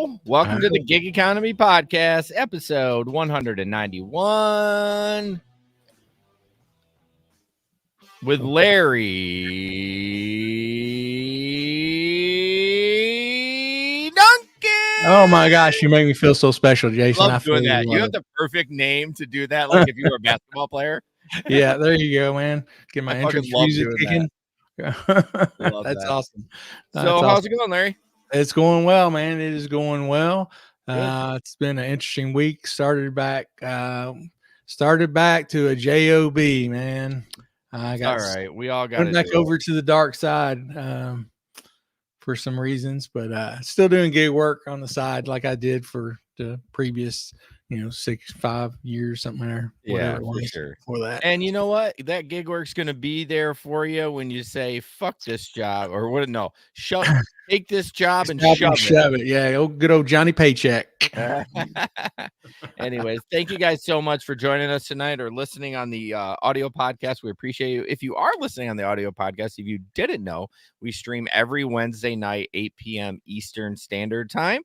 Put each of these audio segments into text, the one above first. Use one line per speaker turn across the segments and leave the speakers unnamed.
Hello. Welcome to the Gig Economy Podcast, episode 191 with Larry Duncan.
Oh my gosh, you make me feel so special, Jason.
Love doing that. You have the perfect name to do that, like if you were a basketball player.
Yeah, there you go, man. Get my entrance music kicking. That's awesome.
So how's it going, Larry?
It's going well, man. It is going well. It's been an interesting week. Started back to a job, man. I got
all right. We all got
back over to the dark side for some reasons, but still doing gig work on the side like I did for the previous 5 years, something there.
Yeah, for sure.
For that.
And you know what? That gig work's going to be there for you when you say, fuck this job, or what? No, take this job and shove it.
Yeah. Good old Johnny Paycheck.
Anyways, thank you guys so much for joining us tonight or listening on the audio podcast. We appreciate you. If you are listening on the audio podcast, if you didn't know, we stream every Wednesday night, 8 p.m. Eastern Standard Time.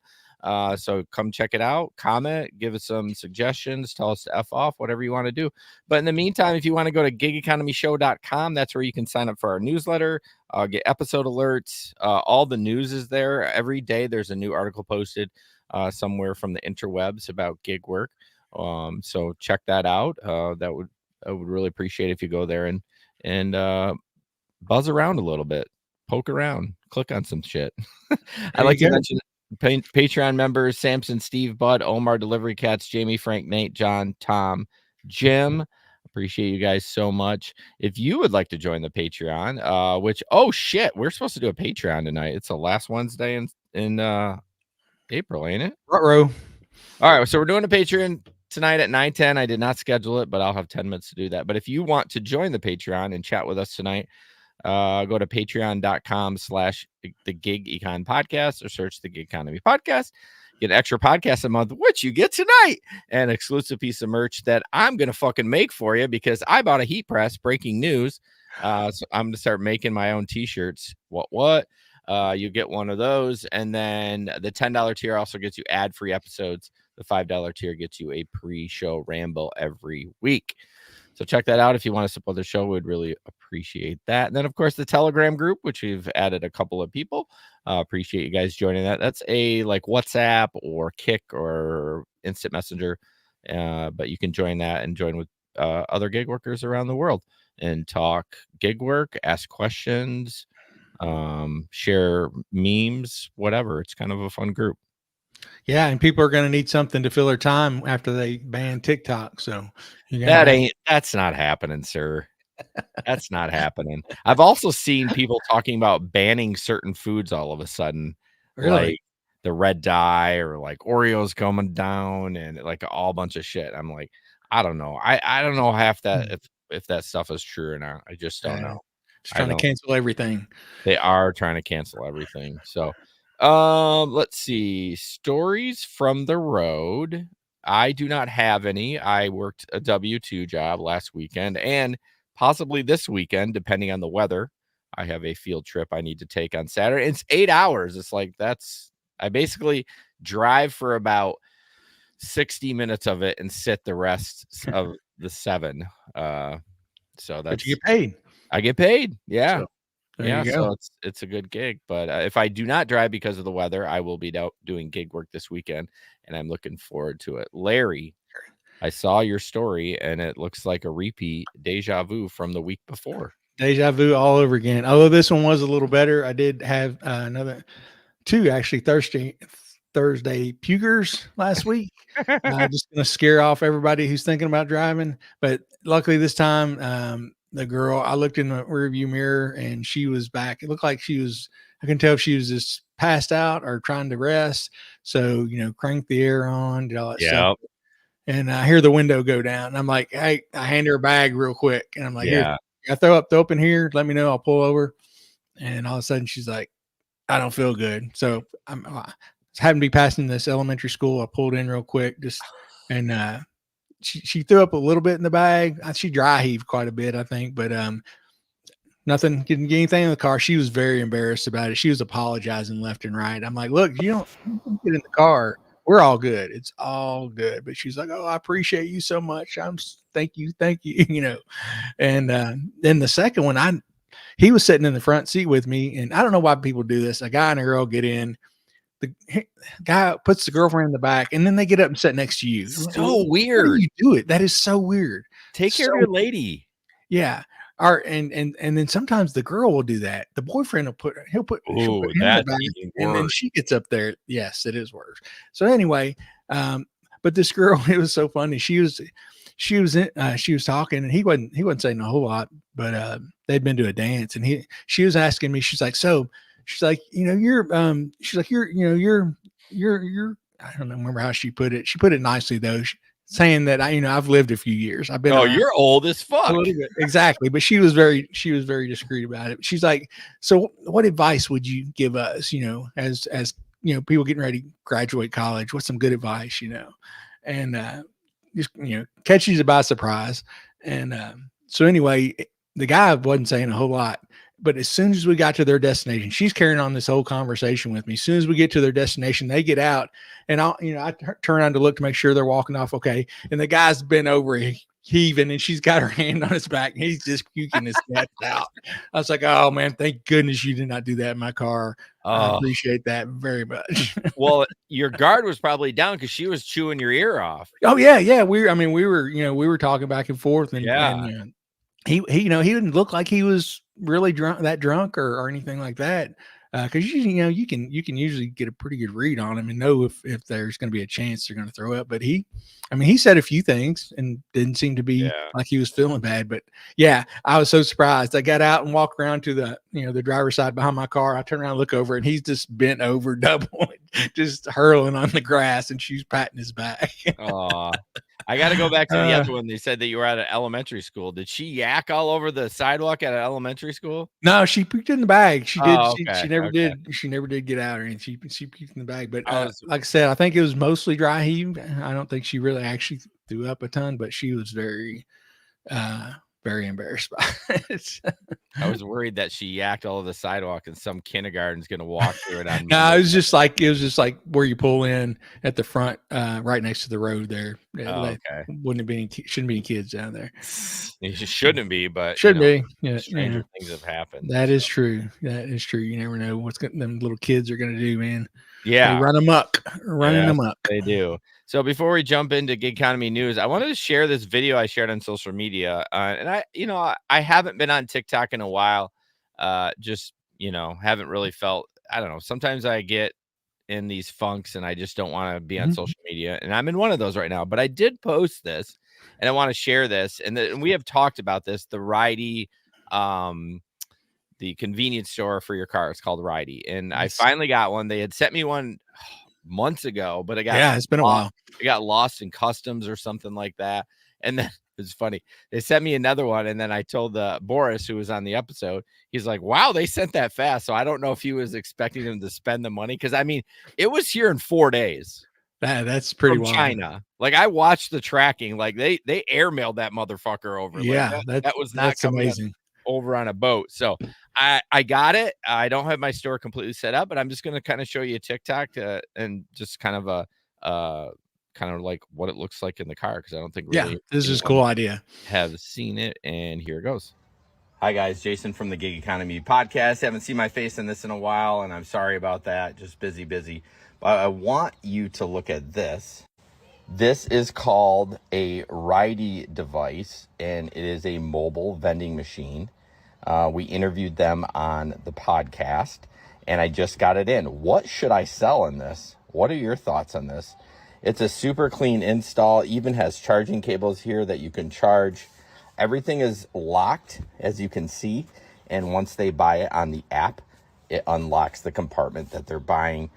So come check it out, comment, give us some suggestions, tell us to F off, whatever you want to do. But in the meantime, if you want to go to gigeconomyshow.com, that's where you can sign up for our newsletter, get episode alerts. All the news is there. Every day there's a new article posted somewhere from the interwebs about gig work. So check that out. I would really appreciate if you go there and buzz around a little bit, poke around, click on some shit. I like to mention Patreon members: Samson, Steve, Bud, Omar, Delivery Cats, Jamie, Frank, Nate, John, Tom, Jim. Appreciate you guys so much. If you would like to join the Patreon, we're supposed to do a Patreon tonight. It's the last Wednesday in April, ain't it?
All
right, so we're doing a Patreon tonight at 9:10. I did not schedule it, but I'll have 10 minutes to do that. But if you want to join the Patreon and chat with us tonight, go to patreon.com/the Gig Econ Podcast or search the Gig Economy Podcast. Get an extra podcast a month, which you get tonight, and an exclusive piece of merch that I'm going to fucking make for you because I bought a heat press. Breaking news. So I'm going to start making my own t-shirts. What? You get one of those, and then the $10 tier also gets you ad-free episodes. The $5 tier gets you a pre-show ramble every week. So check that out if you want to support the show. We'd really appreciate that. And then, of course, the Telegram group, which we've added a couple of people. Appreciate you guys joining that. That's a like WhatsApp or Kick or Instant Messenger. But you can join that and join with other gig workers around the world and talk gig work, ask questions, share memes, whatever. It's kind of a fun group.
Yeah, and people are going to need something to fill their time after they ban TikTok. So
that's not happening, sir. That's not happening. I've also seen people talking about banning certain foods all of a sudden, like the red dye or like Oreos coming down and like all bunch of shit. I'm like, I don't know. I don't know half that if that stuff is true or not. I just don't know.
Just trying to cancel everything.
They are trying to cancel everything. So let's see. Stories from the road. I do not have any. I worked a W-2 job last weekend and possibly this weekend, depending on the weather. I have a field trip I need to take on Saturday. It's 8 hours. It's like I basically drive for about 60 minutes of it and sit the rest of the 7. So that's,
but you get paid.
I get paid. Yeah.
So,
so it's a good gig. But if I do not drive because of the weather, I will be out doing gig work this weekend, and I'm looking forward to it. Larry, I saw your story, and it looks like a repeat deja vu from the week before.
Deja vu all over again. Although this one was a little better. I did have another 2 actually Thursday pukers last week. Just going to scare off everybody who's thinking about driving. But luckily this time, the girl, I looked in the rearview mirror and she was back. It looked like I can tell if she was just passed out or trying to rest. So, cranked the air on, did all that stuff. And I hear the window go down. And I'm like, hey, I hand her a bag real quick. And I'm like, here, I throw up in here. Let me know. I'll pull over. And all of a sudden she's like, I don't feel good. So I happened to be passing this elementary school. I pulled in real quick and she threw up a little bit in the bag. She dry heaved quite a bit, I think, but Nothing, didn't get anything in the car. She was very embarrassed about it. She was apologizing left and right. I'm like, look, you don't get in the car. We're all good. It's all good. But she's like, oh, I appreciate you so much. Thank you, you know. And then the second one, he was sitting in the front seat with me, and I don't know why people do this. A guy and a girl get in. The guy puts the girlfriend in the back, and then they get up and sit next to you.
So
Why
weird.
do you do it? That is so weird.
Take care of your lady.
Yeah. And then sometimes the girl will do that. The boyfriend she'll put him in the back, and then she gets up there. Yes, it is worse. So anyway, but this girl, it was so funny. She was talking, and he wasn't saying a whole lot, but they'd been to a dance, and she was asking me, she's like, you're I don't remember how she put it. She put it nicely though. Saying that I've lived a few years. I've been.
Oh, you're old as fuck.
A little bit. Exactly. But she was very discreet about it. She's like, so what advice would you give us, as people getting ready to graduate college? What's some good advice, And just catches you by surprise. And so anyway, the guy wasn't saying a whole lot. But as soon as we got to their destination, she's carrying on this whole conversation with me. As soon as we get to their destination, they get out, and I turn around to look to make sure they're walking off okay. And the guy's bent over, heaving, and she's got her hand on his back, and he's just puking his guts out. I was like, "Oh man, thank goodness you did not do that in my car. I appreciate that very much."
Well, your guard was probably down because she was chewing your ear off.
Oh yeah. We were talking back and forth, and he didn't look like he was really drunk or anything like that. Because you can usually get a pretty good read on him and know if there's going to be a chance they're going to throw up. But he said a few things and didn't seem to be like he was feeling bad. But yeah, I was so surprised. I got out and walked around to the driver's side behind my car. I turned around and look over, and he's just bent over double, just hurling on the grass, and she's patting his back.
Oh, I got to go back to the other one. They said that you were at an elementary school. Did she yak all over the sidewalk at an elementary school?
No, she puked in the bag. She did.
Okay.
She never did. She never did get out or anything. She puked in the bag. But like I said, I think it was mostly dry heave. I don't think she really actually threw up a ton, but she was very embarrassed by it.
I was worried that she yacked all over the sidewalk and some kindergarten's going to walk through it on me.
No, it was just like where you pull in at the front, right next to the road there.
Okay.
Shouldn't be any kids down there.
It just shouldn't be, but
should be. Yeah,
stranger things have happened.
That is true. That is true. You never know what them little kids are going to do, man.
Yeah,
they run amok,
They do. So before we jump into gig economy news, I wanted to share this video I shared on social media, and I haven't been on TikTok in a while. Just haven't really felt. I don't know. Sometimes I get in these funks, and I just don't want to be on social media, and I'm in one of those right now. But I did post this, and I want to share this, and we have talked about this. The Ridey, the convenience store for your car. It's called Ridey, and I finally got one. They had sent me one months ago, but
it's been a while.
I got lost in customs or something like that. And then it's funny. They sent me another one. And then I told Boris, who was on the episode, he's like, wow, they sent that fast. So I don't know if he was expecting them to spend the money. Cause I mean, it was here in 4 days.
That's pretty wild.
China. Like I watched the tracking, like they airmailed that motherfucker over.
Yeah.
Like, that was not
amazing.
Over on a boat. So I got it. I don't have my store completely set up, but I'm just going to kind of show you a TikTok and just kind of kind of like what it looks like in the car. Cause I don't think really
this is a cool idea.
Have seen it. And here it goes. Hi guys. Jason from the Gig Economy podcast. Haven't seen my face in this in a while, and I'm sorry about that. Just busy. But I want you to look at this. This is called a Ridey device, and it is a mobile vending machine. We interviewed them on the podcast, and I just got it in. What should I sell in this? What are your thoughts on this? It's a super clean install, even has charging cables here that you can charge. Everything is locked, as you can see, and once they buy it on the app, it unlocks the compartment that they're buying.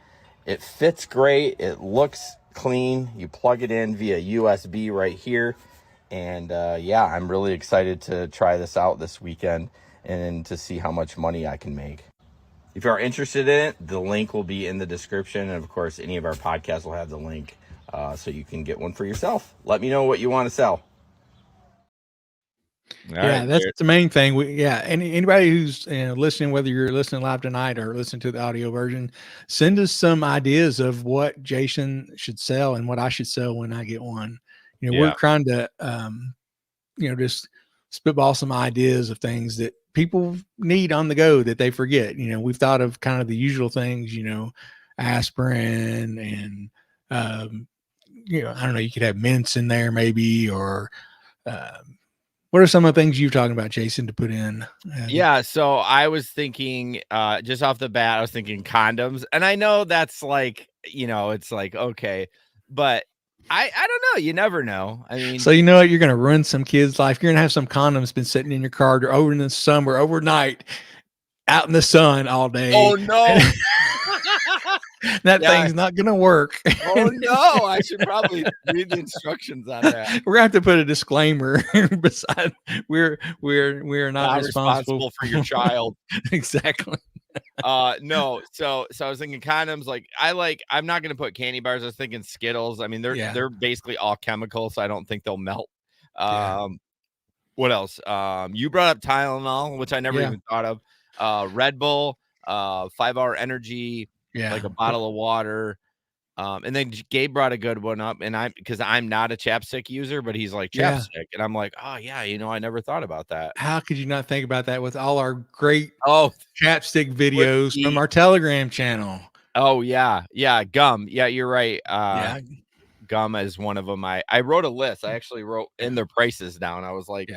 It fits great. It looks clean. You plug it in via USB right here. And I'm really excited to try this out this weekend and to see how much money I can make. If you are interested in it, the link will be in the description. And of course, any of our podcasts will have the link so you can get one for yourself. Let me know what you want to sell. All
Yeah,
right,
that's the main thing. Anybody who's listening, whether you're listening live tonight or listening to the audio version, send us some ideas of what Jason should sell and what I should sell when I get one. We're
yeah,
trying to just spitball some ideas of things that people need on the go that they forget. We've thought of kind of the usual things, aspirin and I don't know, you could have mints in there maybe, or what are some of the things you're talking about, Jason, to put in?
yeah. So I was thinking, just off the bat, I was thinking condoms, and I know that's like, it's like okay, but I don't know. You never know. I mean,
So you know what? You're going to ruin some kid's life. You're going to have some condoms been sitting in your car over in the summer, overnight, out in the sun all day.
oh no.
That
Yeah.
thing's not going to work.
Oh no, I should probably read the instructions on that.
We're going to have to put a disclaimer beside we're not responsible
for your child.
Exactly.
No. So I was thinking condoms. I'm not gonna put candy bars. I was thinking Skittles. I mean, they're basically all chemical, so I don't think they'll melt. What else? You brought up Tylenol, which I never even thought of. Red Bull, 5-hour energy, like a bottle of water. And then Gabe brought a good one up, and because I'm not a chapstick user, but he's like chapstick, and I'm like, oh yeah, I never thought about that.
How could you not think about that with all our great chapstick
with
videos from our Telegram channel?
Oh yeah, gum. Yeah, you're right. Gum is one of them. I wrote a list. I actually wrote in their prices down. I was like,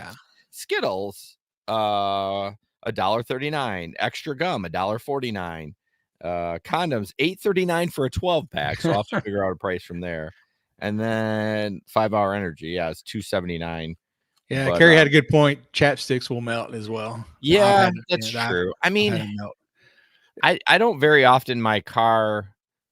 Skittles, $1.39. Extra gum, $1.49. Condoms, $8.39 for a 12-pack. So I'll have to figure out a price from there. And then 5-hour energy, it's $2.79.
Yeah, but, Carrie had a good point. Chapsticks will melt as well.
Yeah, that's true. I mean, I don't very often. My car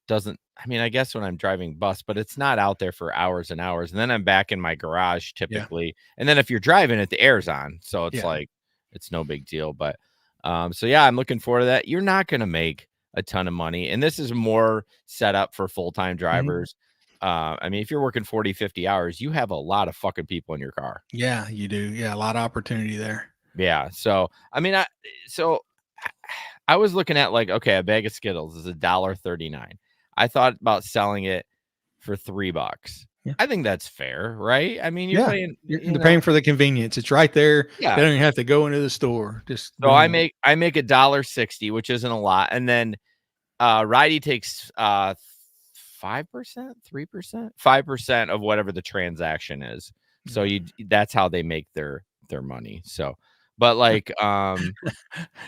doesn't. I mean, I guess when I'm driving bus, but it's not out there for hours and hours. And then I'm back in my garage typically. Yeah. And then if you're driving it, the air's on. So it's like, it's no big deal. But so yeah, I'm looking forward to that. You're not going to make a ton of money. And this is more set up for full-time drivers. I mean, if you're working 40, 50 hours, you have a lot of fucking people in your car.
Yeah, you do. Yeah, a lot of opportunity there.
Yeah. So, I mean, I was looking at like, okay, a bag of Skittles is $1.39. I thought about selling it for $3. Yeah. I think that's fair, right? I mean, you're
paying for the convenience. It's right there. Yeah. They don't even have to go into the store. Just
so I make $1.60, which isn't a lot. And then Righty takes 5%, 3%, 5% of whatever the transaction is. So that's how they make their money. So but like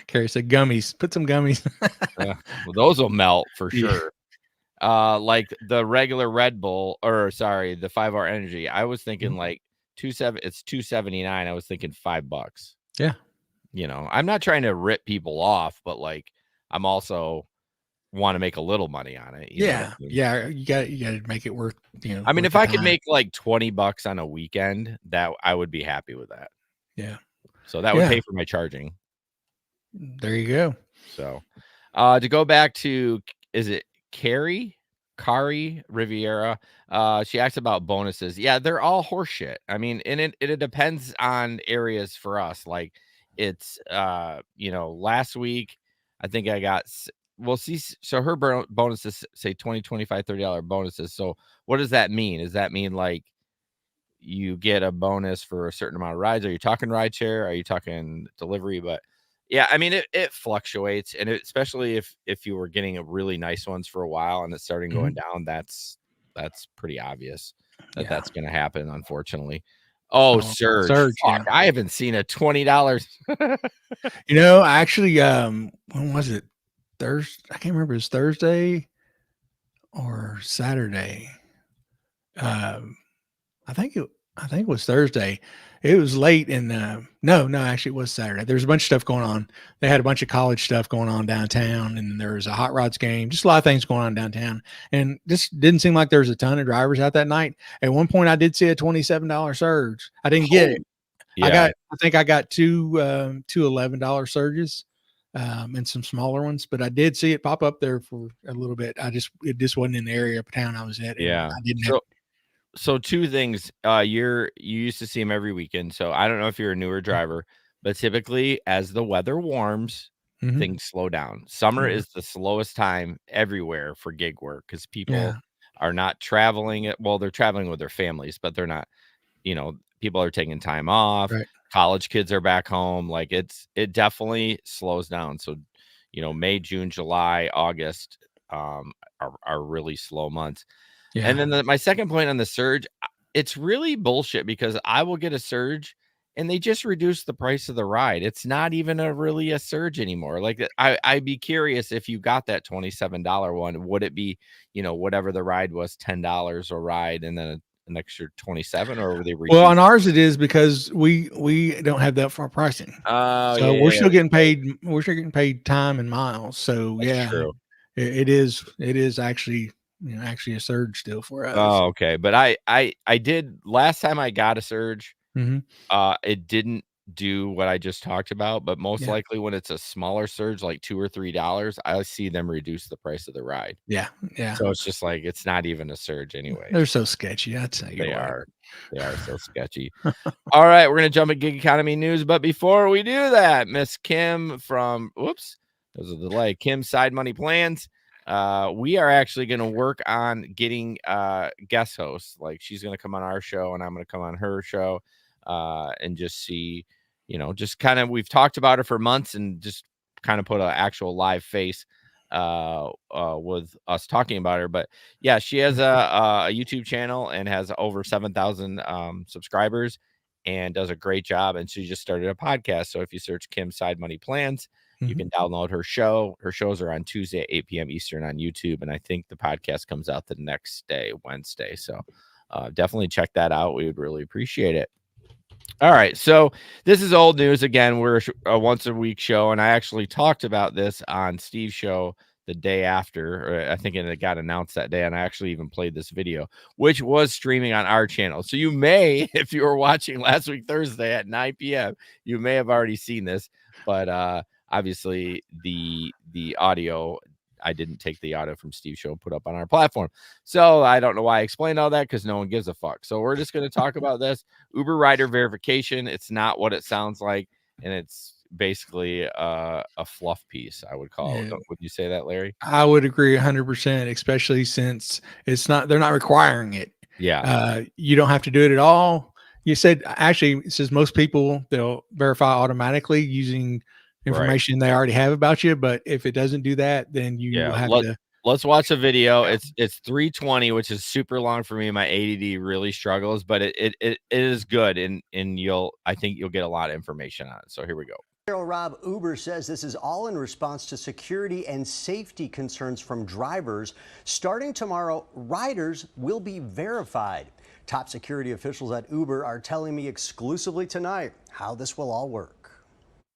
Carrie said gummies. Put some gummies.
Well, those will melt for sure. Like the regular Red Bull, or sorry, the 5-hour energy. I was thinking like it's $2.79. I was thinking $5.
Yeah.
I'm not trying to rip people off, but like I'm also want to make a little money on it.
Yeah. You got to make it worth,
I mean, if I could make like $20 on a weekend, that I would be happy with that.
Yeah.
So that would pay for my charging.
There you go.
So to go back to, is it Kari Riviera? She asked about bonuses. Yeah, they're all horseshit. I mean, and it depends on areas for us. Like it's, last week, I think I got, we'll see. So her bonuses say $20, $25, $30 bonuses. So what does that mean? Does that mean like you get a bonus for a certain amount of rides? Are you talking ride share? Are you talking delivery? But yeah, I mean, it fluctuates. And especially if you were getting a really nice ones for a while and it's starting going down, that's pretty obvious that's going to happen, unfortunately. Surge. Fuck, I haven't seen a $20.
Actually, when was it? Thursday? I can't remember. It was Thursday or Saturday. I think it was Thursday. It was late and no, actually it was Saturday. There was a bunch of stuff going on. They had a bunch of college stuff going on downtown, and there was a hot rods game, just a lot of things going on downtown. And this didn't seem like there was a ton of drivers out that night. At one point I did see a $27 surge. I didn't get it. Yeah. I think I got two $11 surges and some smaller ones, but I did see it pop up there for a little bit. It just wasn't in the area of town I was at.
Yeah.
I didn't have
So two things. You used to see them every weekend. So I don't know if you're a newer driver, but typically as the weather warms,
Mhm.
things slow down. Summer
Yeah.
is the slowest time everywhere for gig work because people
Yeah.
are not traveling. Well, they're traveling with their families, but they're not. People are taking time off.
Right.
College kids are back home. Like it definitely slows down. So, May, June, July, August are really slow months. And
Yeah.
then my second point on the surge, it's really bullshit because I will get a surge and they just reduce the price of the ride. It's not even really a surge anymore. Like I'd be curious if you got that $27 one, would it be, whatever the ride was, $10 a ride and then an extra 27, or were they
Well, on
reduced?
ours it is because we don't have that for pricing.
Oh,
So
yeah,
we're
yeah, yeah,
still getting
right.
paid time and miles. So
That's
yeah,
true.
it is actually, actually a surge still for us.
Oh, okay. But I did last time I got a surge.
Mhm.
It didn't do what I just talked about, but most
Yeah.
likely when it's a smaller surge, like $2 or $3, I see them reduce the price of the ride.
Yeah. Yeah.
So it's just like it's not even a surge
They're
anyways.
so sketchy. I tell you
They
what.
are. They are so sketchy. All right, we're gonna jump at gig economy news, but before we do that, Miss Kim from there's a delay. Kim's Side Money Plans. We are actually gonna work on getting guest hosts. Like she's gonna come on our show and I'm gonna come on her show and just see, just kind of we've talked about her for months and just kind of put an actual live face with us talking about her. But yeah, she has a YouTube channel and has over 7,000 subscribers and does a great job. And she just started a podcast. So if you search Kim Side Money Plans, you
Mhm.
can download her show. Her shows are on Tuesday at 8 p.m. Eastern on YouTube. And I think the podcast comes out the next day, Wednesday. So definitely check that out. We would really appreciate it. All right. So this is old news. Again, we're a once a week show. And I actually talked about this on Steve's show the day after, or I think it got announced that day. And I actually even played this video, which was streaming on our channel. So you may, if you were watching last week, Thursday at 9 p.m., you may have already seen this, but obviously the audio, I didn't take the audio from Steve's show and put up on our platform. So I don't know why I explained all that because no one gives a fuck. So we're just going to talk about this Uber rider verification. It's not what it sounds like. And it's basically a fluff piece, I would call it.
Yeah.
Would you say that, Larry?
I would agree 100%, especially since they're not requiring it.
Yeah.
You don't have to do it at all. You said actually it says most people they'll verify automatically using
Right.
information they already have about you, but if it doesn't do that, then you
Yeah.
will have to.
Let's watch a video.
Yeah.
It's 320, which is super long for me. My ADD really struggles, but it is good, and I think you'll get a lot of information on it. So here we go.
Rob, Uber says this is all in response to security and safety concerns from drivers. Starting tomorrow, riders will be verified. Top security officials at Uber are telling me exclusively tonight how this will all work.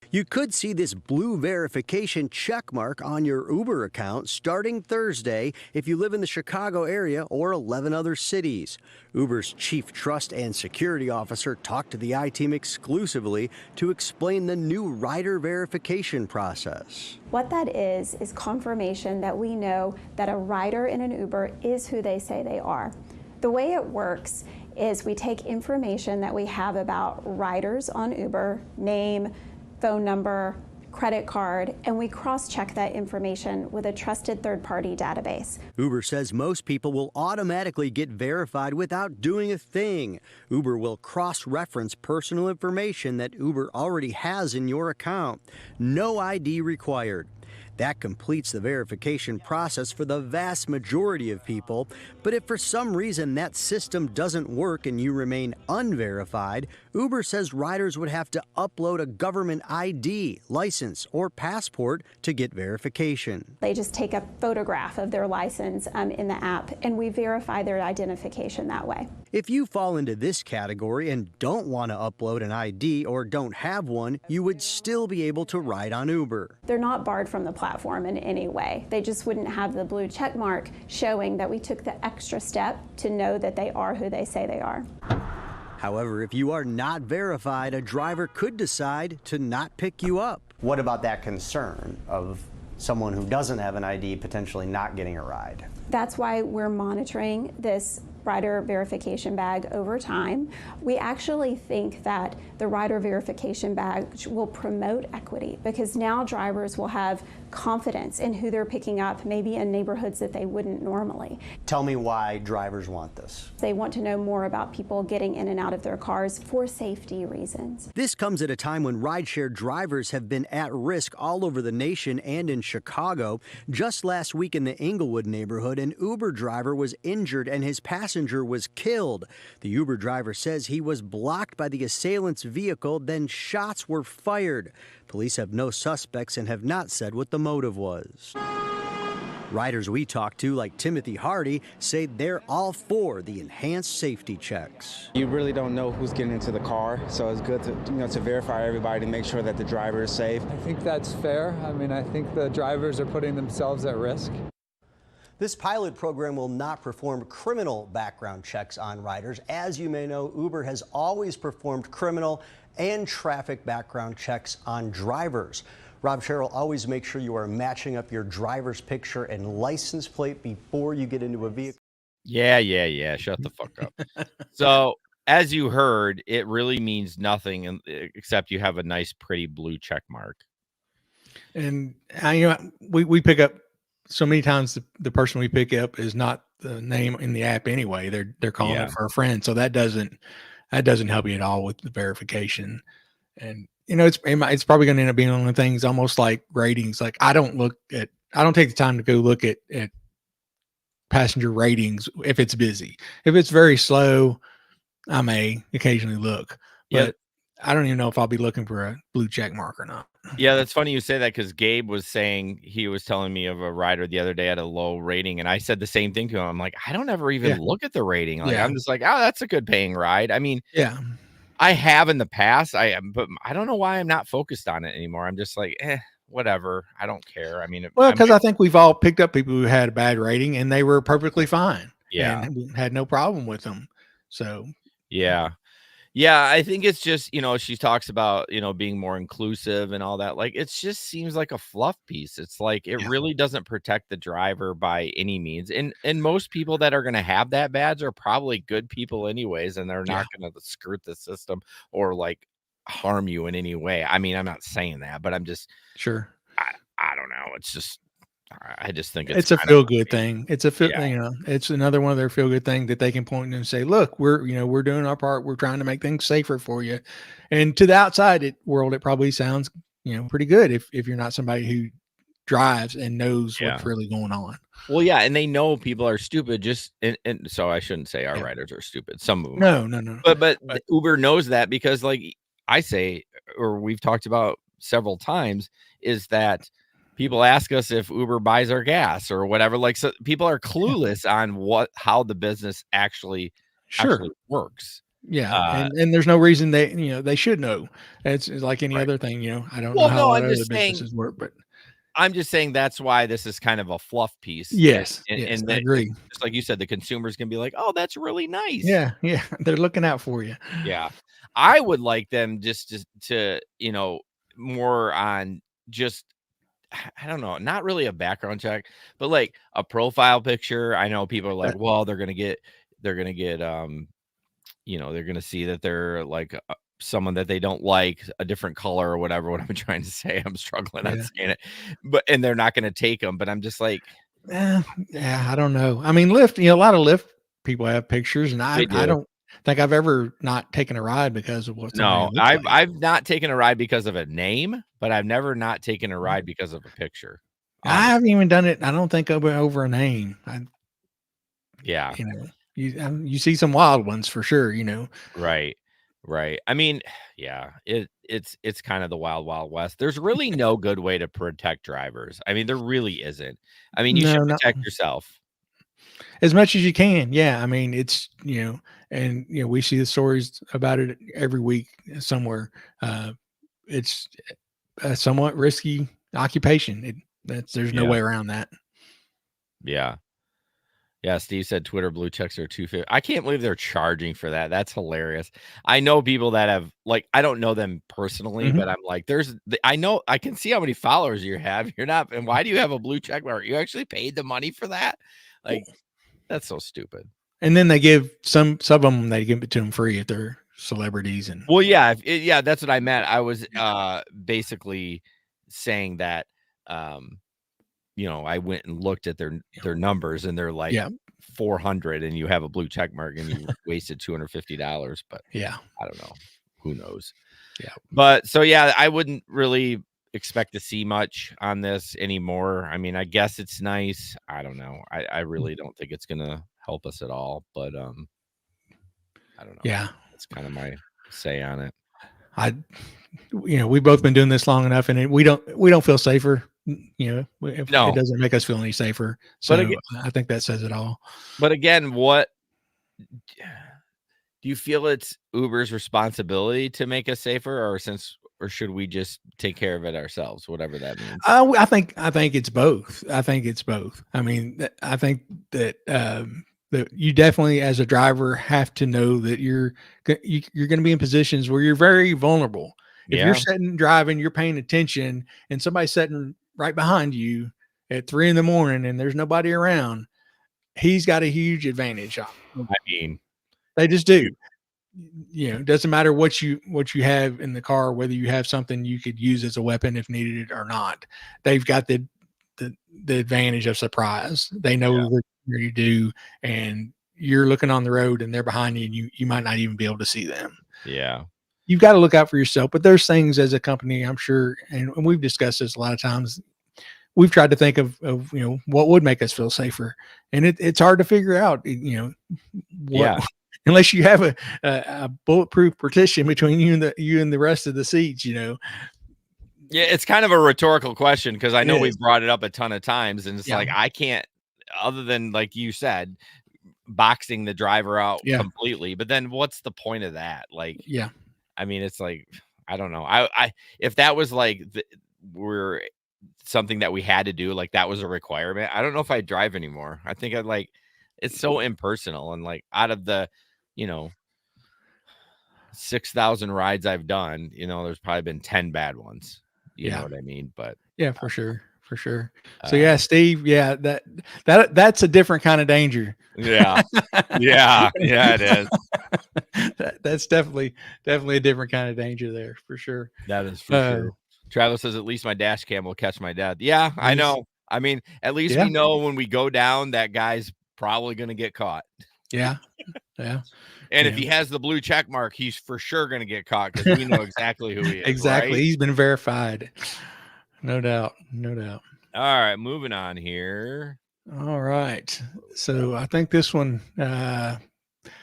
You could see this blue verification check mark on your Uber account starting Thursday if you live in the Chicago area or 11 other cities. Uber's chief trust and security officer talked to the I-Team exclusively to explain the new rider verification process.
What that is confirmation that we know that a rider in an Uber is who they say they are. The way it works is we take information that we have about riders on Uber, name, phone number, credit card, and we cross-check that information with a trusted third-party database.
Uber says most people will automatically get verified without doing a thing. Uber will cross-reference personal information that Uber already has in your account. No ID required. That completes the verification process for the vast majority of people. But if for some reason that system doesn't work and you remain unverified, Uber says riders would have to upload a government ID, license, or passport to get verification.
They just take a photograph of their license in the app, and we verify their identification that way.
If you fall into this category and don't want to upload an ID or don't have one, you would still be able to ride on Uber.
They're not barred from the platform in any way. They just wouldn't have the blue check mark showing that we took the extra step to know that they are who they say they are.
However, if you are not verified, a driver could decide to not pick you up. What about that concern of someone who doesn't have an ID potentially not getting a ride?
That's why we're monitoring this rider verification badge over time. We actually think that the rider verification badge will promote equity because now drivers will have confidence in who they're picking up, maybe in neighborhoods that they wouldn't normally.
Tell me why drivers want this.
They want to know more about people getting in and out of their cars for safety reasons.
This comes at a time when rideshare drivers have been at risk all over the nation and in Chicago. Just last week in the Inglewood neighborhood, an Uber driver was injured and his passenger was killed. The Uber driver says he was blocked by the assailant's vehicle, then shots were fired. Police have no suspects and have not said what the motive was. Riders we talked to, like Timothy Hardy, say they're all for the enhanced safety checks.
You really don't know who's getting into the car, so it's good to, to verify everybody to make sure that the driver is safe.
I think that's fair. I mean, I think the drivers are putting themselves at risk.
This pilot program will not perform criminal background checks on riders. As you may know, Uber has always performed criminal and traffic background checks on drivers. Rob Sherrill, always make sure you are matching up your driver's picture and license plate before you get into a vehicle.
Yeah. Shut the fuck up. So, as you heard, it really means nothing except you have a nice, pretty blue check mark.
And we pick up so many times the person we pick up is not the name in the app anyway. They're calling it for a friend, so that doesn't help you at all with the verification. And it's probably going to end up being one of the things almost like ratings. Like I don't take the time to go look at passenger ratings if it's busy. If it's very slow, I may occasionally look, but I don't even know if I'll be looking for a blue check mark or not.
Yeah, that's funny you say that because Gabe was saying, he was telling me of a rider the other day at a low rating, and I said the same thing to him. I'm like, I don't ever even look at the rating. Like I'm just like, oh, that's a good paying ride. I mean, I have in the past, but I don't know why I'm not focused on it anymore. I'm just like, whatever. I don't care. I mean,
because I think we've all picked up people who had a bad rating and they were perfectly fine.
Yeah.
And we had no problem with them. So,
yeah, I think it's just, she talks about, being more inclusive and all that. Like, it just seems like a fluff piece. It's like, it really doesn't protect the driver by any means. And most people that are going to have that badge are probably good people anyways. And they're not going to skirt the system or like harm you in any way. I mean, I'm not saying that, but I'm just
sure.
I don't know. It's just, I just think
it's a feel good thing. It's a it's another one of their feel good thing that they can point to and say, look, we're doing our part. We're trying to make things safer for you. And to the outside world, it probably sounds, pretty good if you're not somebody who drives and knows what's really going on.
Well, yeah. And they know people are stupid and so I shouldn't say our riders are stupid. Some of them.
No.
But Uber knows that because like I say, or we've talked about several times, is that people ask us if Uber buys our gas or whatever. Like, so people are clueless on how the business actually works.
Yeah. And there's no reason they should know. It's like any other thing, I don't know how other businesses work, but
I'm just saying that's why this is kind of a fluff piece.
Yes.
And
I agree.
Just like you said, the consumers can be like, oh, that's really nice.
Yeah. They're looking out for you.
Yeah. I would like them just to more on just, I don't know, not really a background check, but like a profile picture. I know people are like, well, they're going to get, they're going to see that they're like someone that they don't like, a different color or whatever. What I'm trying to say, I'm struggling on saying it, and they're not going to take them. But I'm just like,
I don't know. I mean, Lyft, a lot of Lyft people have pictures, and I don't think I've ever not taken a ride because of what's
I've not taken a ride because of a name, but I've never not taken a ride because of a picture.
I haven't even done it. I don't think over a name. You see some wild ones for sure.
Right. I mean, it's kind of the wild west. There's really no good way to protect drivers. I mean, there really isn't. I mean, you should protect yourself
as much as you can. Yeah. I mean, it's, we see the stories about it every week somewhere. It's a somewhat risky occupation. There's no way around that.
Yeah. Steve said Twitter blue checks are $250. I can't believe they're charging for that. That's hilarious. I know people that have, like, I don't know them personally, but I'm like, I can see how many followers you have. You're not, and why do you have a blue check mark? You actually paid the money for that? Like, that's so stupid.
And then they give some of them, they give it to them free if they're celebrities. And
well, yeah, yeah, that's what I meant. I was basically saying that, I went and looked at their numbers, and they're like 400, and you have a blue check mark, and you wasted $250. But
yeah,
I don't know. Who knows?
Yeah.
But so yeah, I wouldn't really expect to see much on this anymore. I mean, I guess it's nice. I don't know. I really don't think it's gonna help us at all. But I don't know.
Yeah,
that's kind of my say on it.
We've both been doing this long enough, and we don't feel safer. It doesn't make us feel any safer. So but again, I think that says it all.
But again, what do you feel it's Uber's responsibility to make us safer, or should we just take care of it ourselves, whatever that means?
I think it's both. I mean, I think that that you definitely, as a driver, have to know that you're going to be in positions where you're very vulnerable. If you're sitting driving, you're paying attention, and somebody's sitting right behind you at 3 a.m. and there's nobody around, he's got a huge advantage.
I mean,
they just do. It doesn't matter what you have in the car, whether you have something you could use as a weapon if needed or not. They've got the advantage of surprise. They know that you do, and you're looking on the road and they're behind you, and you might not even be able to see them.
Yeah.
You've got to look out for yourself. But there's things as a company, I'm sure, and we've discussed this a lot of times. We've tried to think of what would make us feel safer, and it's hard to figure out. Unless you have a bulletproof partition between you and the rest of the seats. Yeah,
it's kind of a rhetorical question, because I know we've brought it up a ton of times, and it's like I can't, other than like you said, boxing the driver out completely. But then what's the point of that? Like, I mean, it's like, I don't know. I if that was like we're something that we had to do, like that was a requirement, I don't know if I'd drive anymore. I think I'd like, it's so impersonal, and like out of the 6,000 rides I've done, there's probably been 10 bad ones. You know what I mean? But
for sure. So Steve, that's a different kind of danger.
Yeah, it is.
That's definitely a different kind of danger there, for sure.
That is for sure. Travis says, at least my dash cam will catch my dad. Yeah, I know. I mean, at least we know when we go down, that guy's probably going to get caught.
Yeah.
And if he has the blue check mark, he's for sure going to get caught, because we know exactly who he is.
Exactly.
Right?
He's been verified. No doubt.
All right, moving on here.
All right. So I think this one,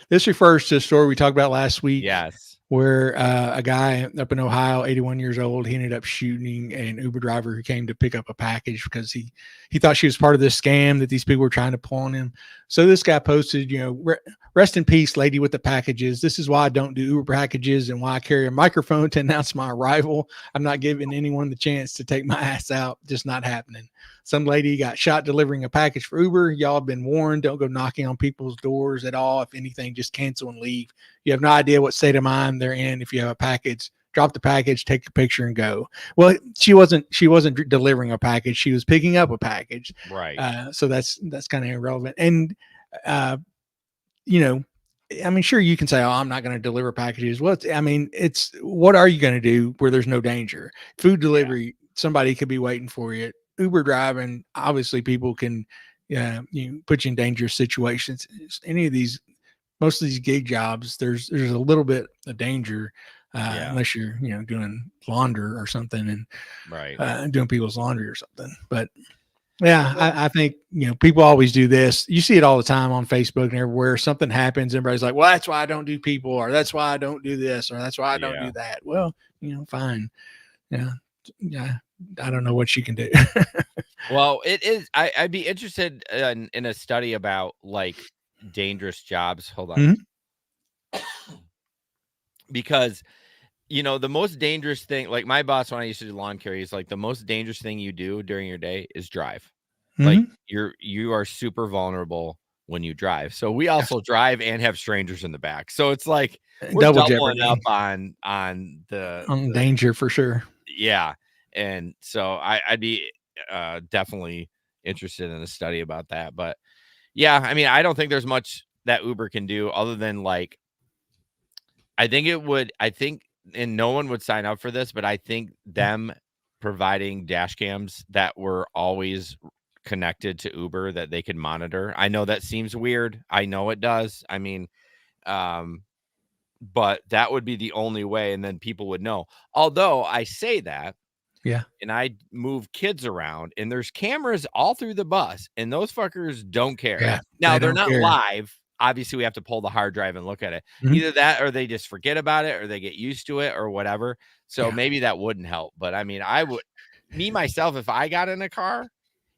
this refers to a story we talked about last week.
Yes.
Where a guy up in Ohio, 81 years old, he ended up shooting an Uber driver who came to pick up a package because he thought she was part of this scam that these people were trying to pull on him. So this guy posted, rest in peace, lady with the packages. This is why I don't do Uber packages and why I carry a microphone to announce my arrival. I'm not giving anyone the chance to take my ass out. Just not happening. Some lady got shot delivering a package for Uber. Y'all have been warned. Don't go knocking on people's doors at all. If anything, just cancel and leave. You have no idea what state of mind they're in. If you have a package, drop the package, take a picture, and go. Well, she wasn't delivering a package. She was picking up a package.
Right.
So that's kind of irrelevant. And I mean, sure, you can say, "Oh, I'm not going to deliver packages." Well, it's what are you going to do where there's no danger? Food delivery, somebody could be waiting for you. Uber driving, obviously, people can put you in dangerous situations. Most of these gig jobs, there's a little bit of danger, unless you're doing laundry or something, and doing people's laundry or something. But I think people always do this. You see it all the time on Facebook and everywhere. Something happens, everybody's like, "Well, that's why I don't do people," or "That's why I don't do this," or "That's why I don't do that." Well, fine. Yeah. I don't know what you can do.
Well, it is. I'd be interested in a study about like dangerous jobs. Hold on. Mm-hmm. Because the most dangerous thing, like my boss when I used to do lawn care, is like the most dangerous thing you do during your day is drive. Mm-hmm. Like you are super vulnerable when you drive. So we also drive and have strangers in the back. So it's like we're doubling up on the
danger for sure.
Yeah. And so I'd be definitely interested in a study about that. But yeah, I mean, I don't think there's much that Uber can do other than like, I think, and no one would sign up for this, but I think them providing dash cams that were always connected to Uber that they could monitor. I know that seems weird. I know it does. I mean, but that would be the only way, and then people would know. Although I say that,
Yeah.
and I move kids around, and there's cameras all through the bus, and those fuckers don't care.
Yeah.
Now,
They
they're
don't
not
care.
live. Obviously, we have to pull the hard drive and look at it.
Mhm.
Either that or they just forget about it or they get used to it or whatever. So
Yeah.
maybe that wouldn't help. But I mean, myself, if I got in a car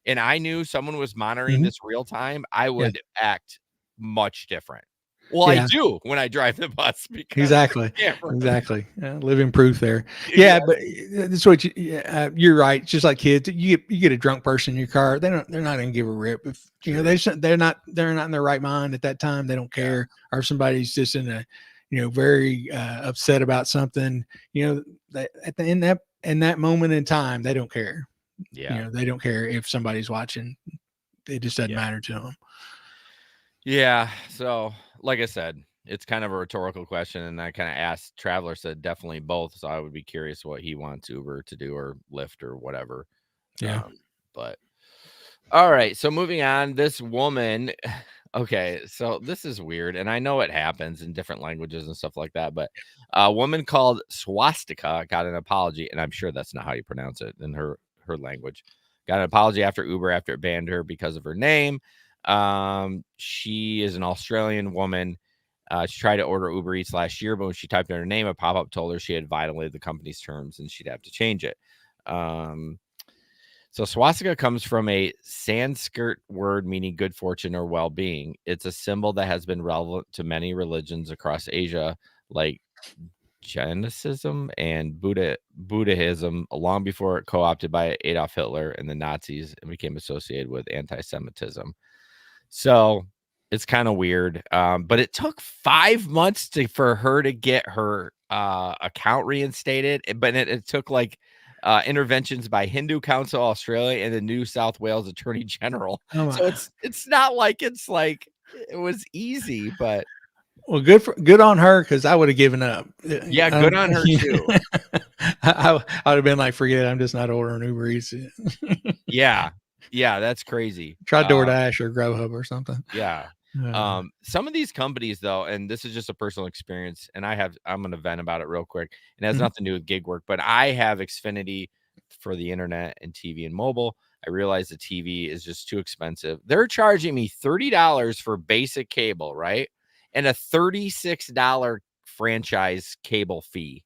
and I knew someone was monitoring
Mhm.
this real time, I would act much different. Well,
Yeah.
I do when I drive the bus because
Exactly.
camera.
Exactly. Living proof there. Yeah, but that's what you're right. It's just like kids. You get a drunk person in your car. They're not going to give a rip if they're not in their right mind at that time. They don't care. Or if somebody's just in a very upset about something. In that moment in time, they don't care.
Yeah.
They don't care if somebody's watching. It just doesn't matter to them.
Yeah. So, like I said, it's kind of a rhetorical question, and I kind of asked. Traveler said definitely both, so I would be curious what he wants Uber to do or Lyft or whatever.
Yeah.
But all right. So moving on, this woman. Okay, so this is weird, and I know it happens in different languages and stuff like that. But a woman called Swastika got an apology, and I'm sure that's not how you pronounce it in her language. Got an apology after Uber after it banned her because of her name. She is an Australian woman. She tried to order Uber Eats last year, but when she typed in her name, a pop-up told her she had violated the company's terms and she'd have to change it. So swastika comes from a Sanskrit word meaning good fortune or well-being. It's a symbol that has been relevant to many religions across Asia, like Jainism and Buddhism, long before it co-opted by Adolf Hitler and the Nazis and became associated with anti-Semitism. So it's kind of weird. But it took 5 months for her to get her account reinstated. But it took like interventions by Hindu Council Australia and the New South Wales Attorney General. So it's not like it's like it was easy, but
well, good on her, because I would have given up.
Yeah, good on her too.
I would have been like, forget it, I'm just not ordering Uber Eats.
Yeah, that's crazy.
Try DoorDash or Grubhub or something.
Yeah. Some of these companies though, and this is just a personal experience, and I'm gonna vent about it real quick. It has nothing to do with gig work, but I have Xfinity for the internet and TV and mobile. I realize the TV is just too expensive. They're charging me $30 for basic cable, right? And a $36 franchise cable fee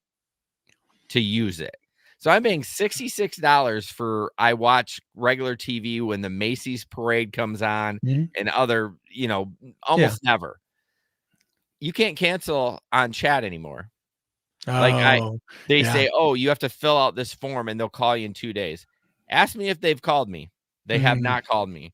to use it. So I'm paying $66 for, I watch regular TV when the Macy's parade comes on and other, almost never. You can't cancel on chat anymore. They say, oh, you have to fill out this form and they'll call you in 2 days. Ask me if they've called me. They have not called me.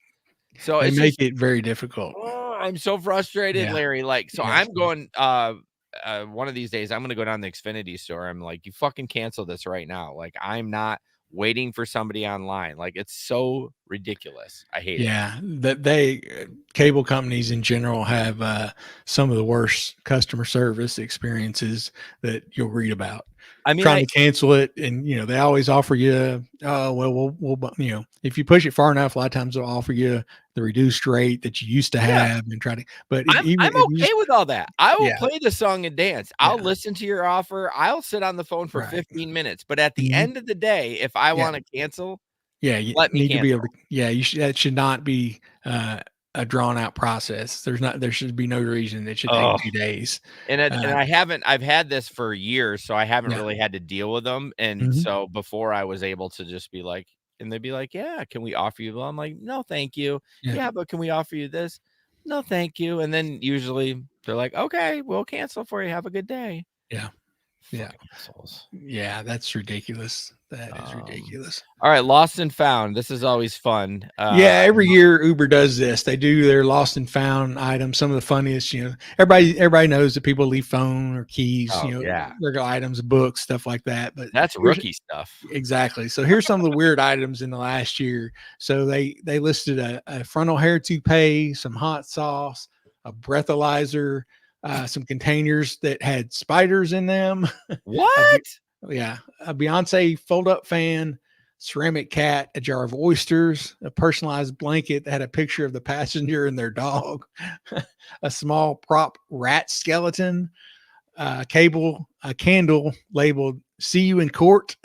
So
they
it's
make it very difficult.
I'm so frustrated, Larry. I'm going, one of these days, I'm going to go down to the Xfinity store. I'm like, you fucking cancel this right now. Like, I'm not waiting for somebody online. Like, it's so ridiculous. I hate it.
Yeah, that cable companies in general have some of the worst customer service experiences that you'll read about.
I mean,
trying to cancel it, and they always offer you, we'll if you push it far enough, a lot of times they'll offer you the reduced rate that you used to have, and try to. But
I'm okay with all that. I will play the song and dance. I'll listen to your offer. I'll sit on the phone for 15 minutes. But at the end of the day, if I want to cancel,
you
let me
need
cancel.
to be able to. Yeah, that should not be a drawn out process. There should be no reason it should take 2 days.
And I've had this for years, so I haven't really had to deal with them. And so before I was able to just be like, and they'd be like, yeah, can we offer you? Well, I'm like, no, thank you. Yeah, but can we offer you this? No, thank you. And then usually they're like, okay, we'll cancel for you. Have a good day.
Yeah. Yeah, that's ridiculous. That is ridiculous.
All right, lost and found. This is always fun.
Every year Uber does this. They do their lost and found items. Some of the funniest, everybody knows that people leave phone or keys, regular items, books, stuff like that. But
that's rookie stuff.
Exactly. So here's some of the weird items in the last year. So they listed a frontal hair toupee, some hot sauce, a breathalyzer, some containers that had spiders in them.
What?
Yeah, a Beyonce fold-up fan, ceramic cat, a jar of oysters, a personalized blanket that had a picture of the passenger and their dog, a small prop rat skeleton, a candle labeled "See you in court."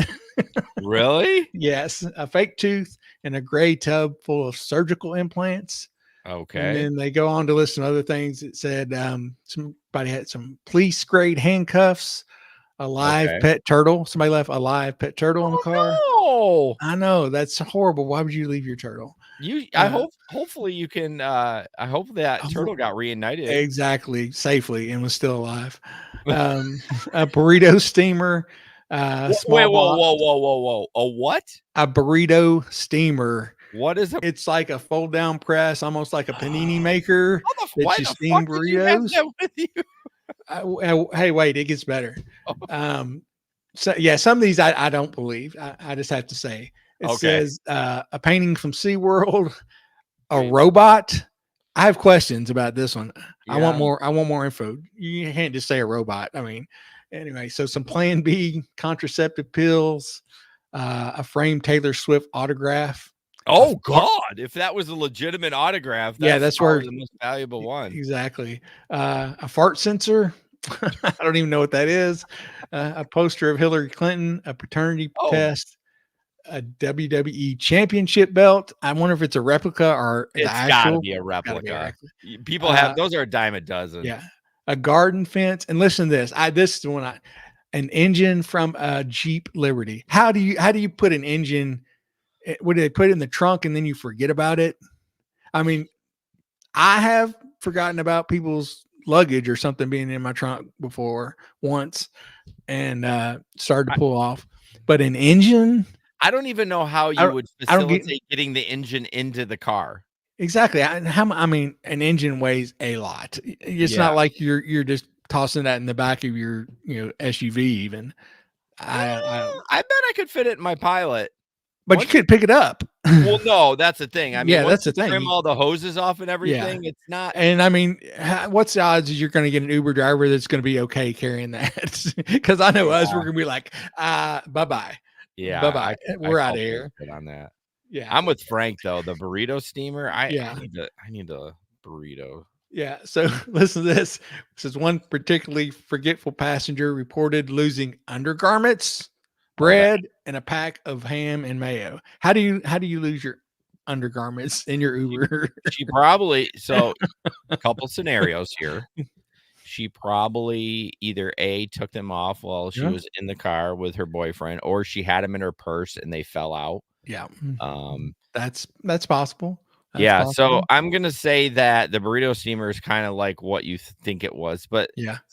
Really?
Yes, a fake tooth, and a gray tub full of surgical implants. And
Okay.
then they go on to list some other things. It said somebody had some police grade handcuffs, a live
Okay.
pet turtle. Somebody left a live pet turtle in the car.
No.
I know, that's horrible. Why would you leave your turtle?
Hopefully you can I hope that turtle got reunited.
Exactly, safely and was still alive. A burrito steamer,
Wait, whoa. A what?
a burrito steamer.
What is a
It's like a fold down press, almost like a panini maker that
why
you
the
steam
fuck did you have
burritos.
that with you?
Hey, wait, it gets better.
Oh.
So yeah, some of these I don't believe. I just have to say it
Okay.
says a painting from SeaWorld, a
Wait.
robot. I have questions about this one. I want
Yeah.
more info. You can't just say a robot. I mean, anyway, so some Plan B contraceptive pills, a framed Taylor Swift autograph.
Oh God! If that was a legitimate autograph,
That's
probably
where
the most valuable one.
exactly. A fart sensor. I don't even know what that is. A poster of Hillary Clinton, a paternity
Oh.
test, a WWE championship belt. I wonder if it's a replica or the
It's gotta
actual.
be a replica. People
Uh,
have those are a dime a dozen.
Yeah, a garden fence. And listen to this. This is the one an engine from a Jeep Liberty. How do you put an engine? Would they put it in the trunk and then you forget about it? I mean, I have forgotten about people's luggage or something being in my trunk before once and started to pull off. But an engine,
I don't even know how you would
I don't get-
facilitate getting the engine into the car.
exactly. I mean, an engine weighs a lot. It's
Yeah.
not like you're just tossing that in the back of your SUV even.
I bet I could fit it in my Pilot.
But you could pick it up.
Well, no, that's the thing. I mean,
Yeah,
once
that's the
you trim
thing.
all the hoses off and everything, it's not.
And I mean, what's the odds you're going to get an Uber driver that's going to be okay carrying that? Because I know us, we're going to be like, bye bye.
Yeah,
Bye bye. We're out of
totally
here.
fit on that.
Yeah,
I'm with Frank though. The burrito steamer. I need a burrito.
Yeah. So listen to this. It says one particularly forgetful passenger reported losing undergarments, bread, and a pack of ham and mayo. How do you lose your undergarments in your Uber?
She probably a couple scenarios here. She probably either A, took them off while she was in the car with her boyfriend, or she had them in her purse and they fell out.
Yeah.
That's
possible.
Yeah, so I'm gonna say that the burrito steamer is kind of like what you think it was, but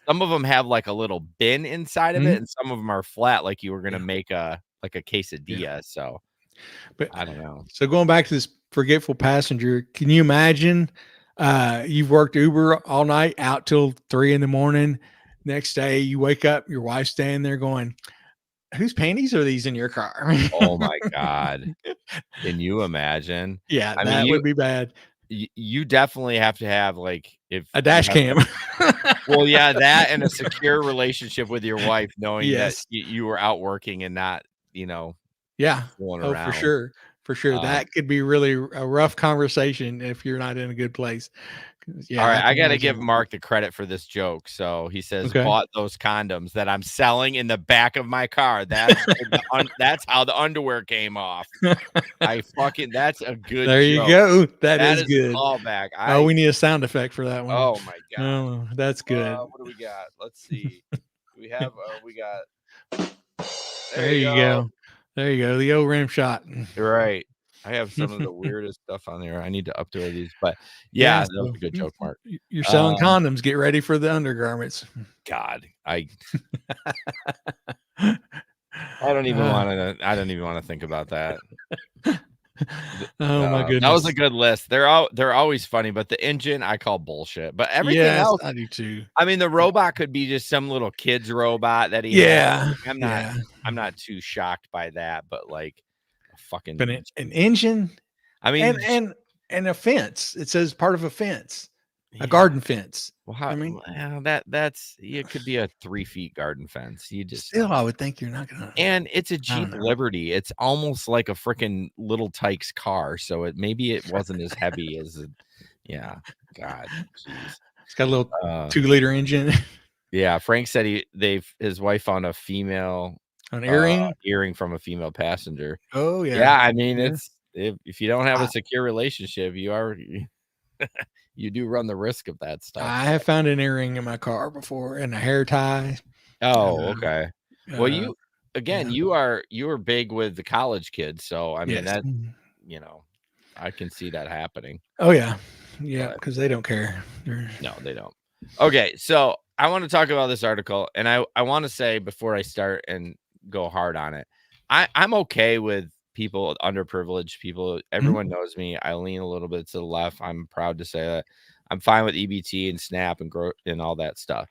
some of them have like a little bin inside of it, and some of them are flat, like you were gonna make a quesadilla. So,
but
I don't know.
So going back to this forgetful passenger, can you imagine? You've worked Uber all night, out till 3 a.m. Next day, you wake up, your wife's standing there going, "Whose panties are these in your car?"
Oh my God. Can you imagine?
Yeah, that would be bad.
You definitely have to have
a dash cam.
Well, yeah, that and a secure relationship with your wife, knowing that
Yes.
you were out working and not,
Yeah.
fooling
Oh,
around.
for sure. That could be really a rough conversation if you're not in a good place. Yeah.
All right, I got to
imagine.
give Mark the credit for this joke. So he says,
Okay.
bought those condoms that I'm selling in the back of my car. That's that's how the underwear came off. That's a good
There
joke.
you go. That
That
is good.
Callback.
We need a sound effect for that one.
Oh my God.
Oh, that's good.
What do we got? Let's see. We got.
There you go. There you go. The old rim shot.
You're right. I have some of the weirdest stuff on there. I need to update these, but that was a good joke, Mark.
You're selling condoms. Get ready for the undergarments.
God, I don't even want to think about that.
Oh my goodness.
That was a good list. They're always funny, but the engine I call bullshit. But everything else,
I do too.
I mean, the robot could be just some little kid's robot that he has. I'm not too shocked by that, but like a fucking
an engine.
I mean,
and a fence. It says part of a fence. A garden fence.
Well, how,
I mean,
that's it could be a 3 feet garden fence. You just
still, I would think you're not gonna.
and it's a
I don't
Jeep
know.
Liberty. It's almost like a freaking little Tykes car. So maybe it wasn't as heavy as yeah. God, jeez.
It's got a little 2-liter engine.
Yeah, Frank said his wife found a female
An earring
from a female passenger.
Oh yeah.
Yeah, I mean,
Yeah.
it's if you don't have a secure relationship, you do run the risk of that stuff.
I have found an earring in my car before and a hair tie.
Oh, okay. Well, you
yeah.
you are big with the college kids, so I mean
Yes.
that I can see that happening.
Oh yeah, yeah,
But
because they don't care.
no, they don't. Okay, so I want to talk about this article, and I want to say before I start and go hard on it, I'm okay with people, underprivileged people. Everyone knows me. I lean a little bit to the left. I'm proud to say that. I'm fine with EBT and SNAP and and all that stuff.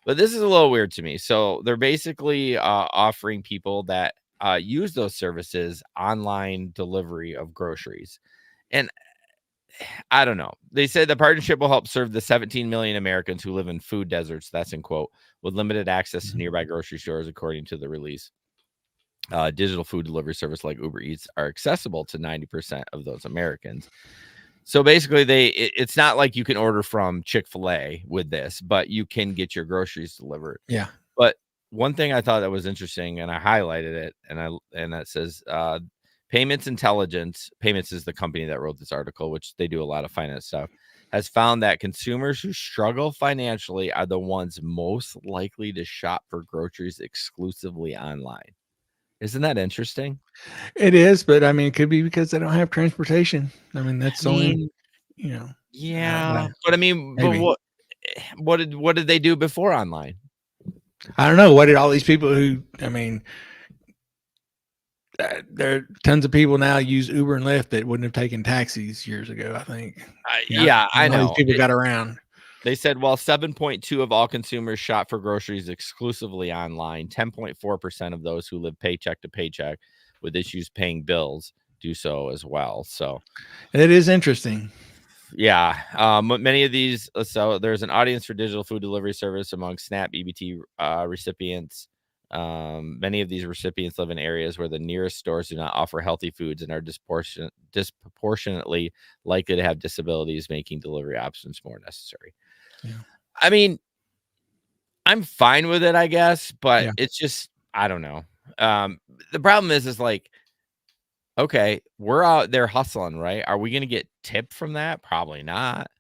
But this is a little weird to me. So they're basically offering people that use those services online delivery of groceries. And I don't know. They said the partnership will help serve the 17 million Americans who live in food deserts. That's in quote, with limited access to nearby grocery stores, according to the release. Digital food delivery service like Uber Eats are accessible to 90% of those Americans. So basically, it's not like you can order from Chick-fil-A with this, but you can get your groceries delivered.
Yeah.
But one thing I thought that was interesting, and I highlighted it, and that says Payments Intelligence. Payments is the company that wrote this article, which they do a lot of finance stuff, has found that consumers who struggle financially are the ones most likely to shop for groceries exclusively online. Isn't that interesting?
It is, but I mean, it could be because they don't have transportation. I mean, that's
I
only,
mean,
you know.
yeah, but I mean,
maybe.
but what did they do before online?
I don't know. What did all these people who, I mean, there are tons of people now use Uber and Lyft that wouldn't have taken taxis years ago, I think.
I know.
These people got around.
They said, while 7.2 of all consumers shop for groceries exclusively online, 10.4% of those who live paycheck to paycheck with issues paying bills do so as well. So
it is interesting.
Yeah. Many of these, so there's an audience for digital food delivery service among SNAP EBT recipients. Many of these recipients live in areas where the nearest stores do not offer healthy foods and are disproportionately likely to have disabilities, making delivery options more necessary.
Yeah.
I mean, I'm fine with it, I guess, but it's just, I don't know. The problem is like, okay, we're out there hustling, right? Are we going to get tipped from that? Probably not.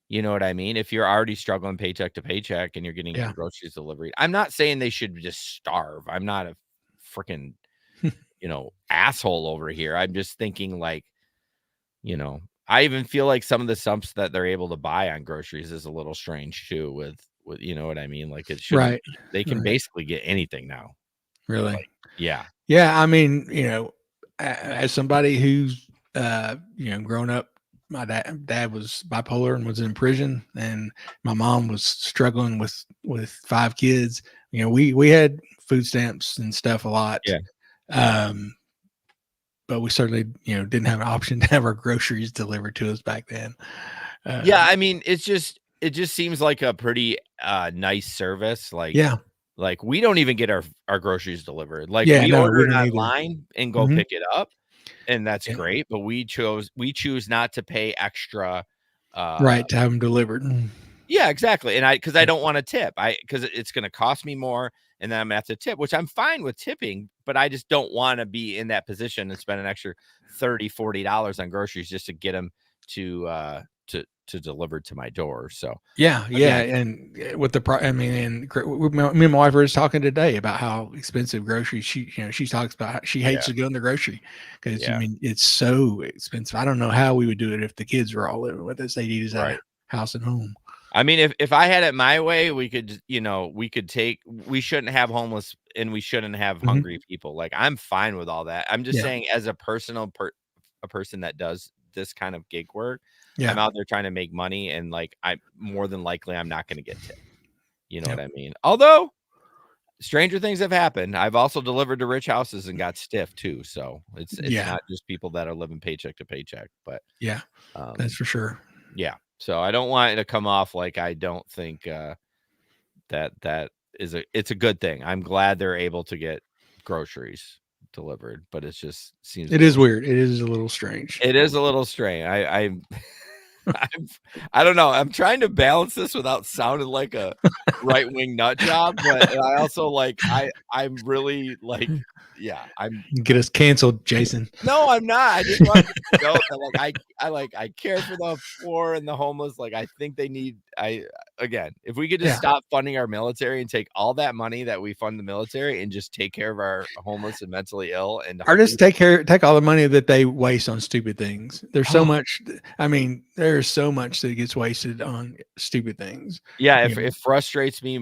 You know what I mean? If you're already struggling paycheck to paycheck and you're getting your groceries delivered, I'm not saying they should just starve. I'm not a freaking, asshole over here. I'm just thinking like, I even feel like some of the sums that they're able to buy on groceries is a little strange too with you know what I mean? Like it should,
right.
They can basically get anything now.
Really?
Like, yeah.
Yeah. I mean, as somebody who's, grown up, my dad was bipolar and was in prison, and my mom was struggling with 5 kids. We had food stamps and stuff a lot.
Yeah.
But we certainly, didn't have an option to have our groceries delivered to us back then.
Yeah, I mean, it just seems like a pretty nice service. Like, like we don't even get our groceries delivered. Like we order it online and go pick it up, and that's great. But we choose not to pay extra,
right, to have them delivered.
Yeah, exactly. And because I don't want to tip, because it's going to cost me more, and then I'm gonna have to tip, which I'm fine with tipping, but I just don't want to be in that position and spend an extra $30-$40 on groceries just to get them to delivered to my door. So
and with me and my wife were just talking today about how expensive groceries she talks about how she hates to go in the grocery because it's so expensive. I don't know how we would do it if the kids were all living with us. They'd eat us out of house and home.
I mean, if I had it my way, we shouldn't have homeless and we shouldn't have hungry people. Like I'm fine with all that. I'm just saying, as a person that does this kind of gig work, I'm out there trying to make money, and like I'm more than likely I'm not going to get tipped. You know what I mean? Although stranger things have happened. I've also delivered to rich houses and got stiff too. So it's not just people that are living paycheck to paycheck, but
that's for sure.
Yeah. So I don't want it to come off like I don't think that it's a good thing. I'm glad they're able to get groceries delivered, but it just seems
It is weird. It is a little strange.
It is a little strange. I don't know. I'm trying to balance this without sounding like a right wing nut job, but I also I'm really I'm
Get us canceled, Jason.
no, I'm not. I just want to know that I care for the poor and the homeless. Like I think they need if we could just stop funding our military and take all that money that we fund the military and just take care of our homeless and mentally ill or just
take all the money that they waste on stupid things. There's so much. I mean, there's so much that gets wasted on stupid things.
Yeah, it frustrates me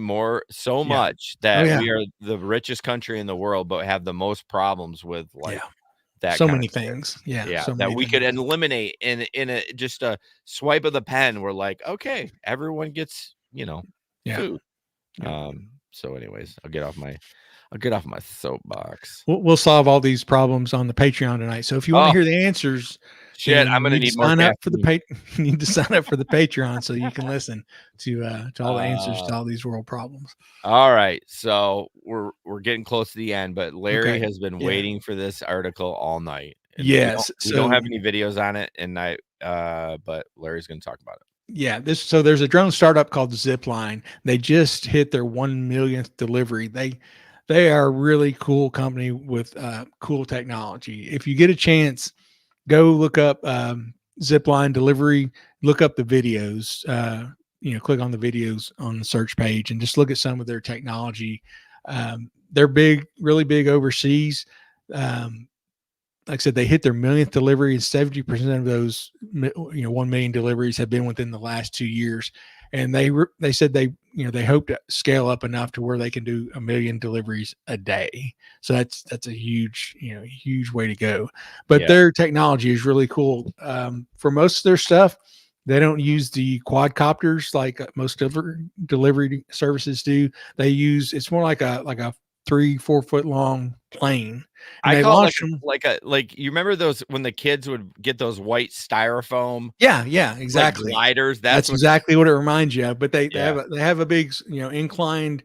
so much that we are the richest country in the world, but have the most problems with that
so
kind
many
of stuff.
things.
That we could eliminate in just a swipe of the pen. We're like, okay, everyone gets food. So anyways, I'll get off my soapbox.
We'll solve all these problems on the Patreon tonight. So if you want to hear the answers,
I'm gonna need more
sign up for the you need to sign up for the Patreon so you can listen to all the answers to all these world problems.
All right, so we're getting close to the end, but Larry has been waiting for this article all night. And we don't have any videos on it, and but Larry's going to talk about it.
Yeah, there's a drone startup called Zipline. They just hit their 1 millionth delivery. They are a really cool company with cool technology. If you get a chance, go look up Zipline delivery, look up the videos, click on the videos on the search page and just look at some of their technology. They're really big overseas. Like I said, they hit their millionth delivery, and 70% of those, 1 million deliveries have been within the last 2 years. And they said they hope to scale up enough to where they can do 1 million deliveries a day. So that's a huge way to go. But their technology is really cool. For most of their stuff, they don't use the quadcopters like most delivery services do. It's more like a 3-4 foot long plane.
I call it like you remember those when the kids would get those white styrofoam?
Yeah, exactly.
Gliders.
That's exactly what it reminds you of. But they have a big inclined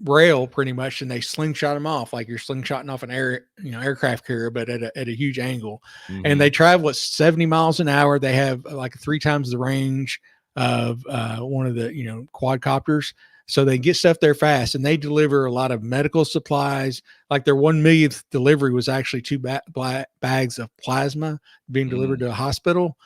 rail pretty much, and they slingshot them off like you're slingshotting off an aircraft carrier, but at a huge angle. Mm-hmm. And they travel at 70 miles an hour. They have like 3 times the range of one of the quadcopters. So they get stuff there fast, and they deliver a lot of medical supplies. Like their 1 millionth delivery was actually 2 bags of plasma being delivered to a hospital.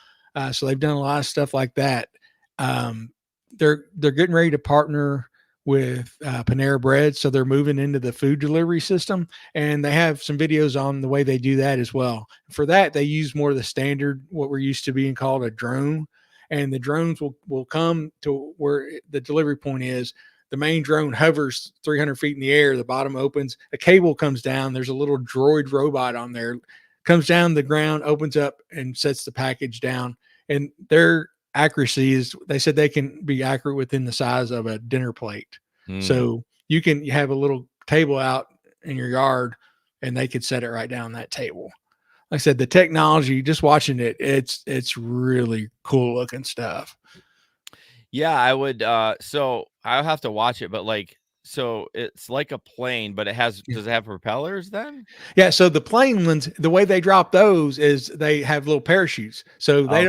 So they've done a lot of stuff like that. They're getting ready to partner with Panera Bread, so they're moving into the food delivery system, and they have some videos on the way they do that as well. For that, they use more of the standard, what we're used to being called a drone. And the drones will come to where the delivery point is. The main drone hovers 300 feet in the air. The bottom opens. A cable comes down. There's a little droid robot on there. Comes down the ground, opens up, and sets the package down. And their accuracy is, they said they can be accurate within the size of a dinner plate. So you can have a little table out in your yard, and they could set it right down that table. Like I said, the technology, just watching it, it's really cool looking stuff.
Yeah, I would. So I'll have to watch it, but so it's like a plane, but does it have propellers then?
Yeah. So the plane ones, the way they drop those is they have little parachutes. So they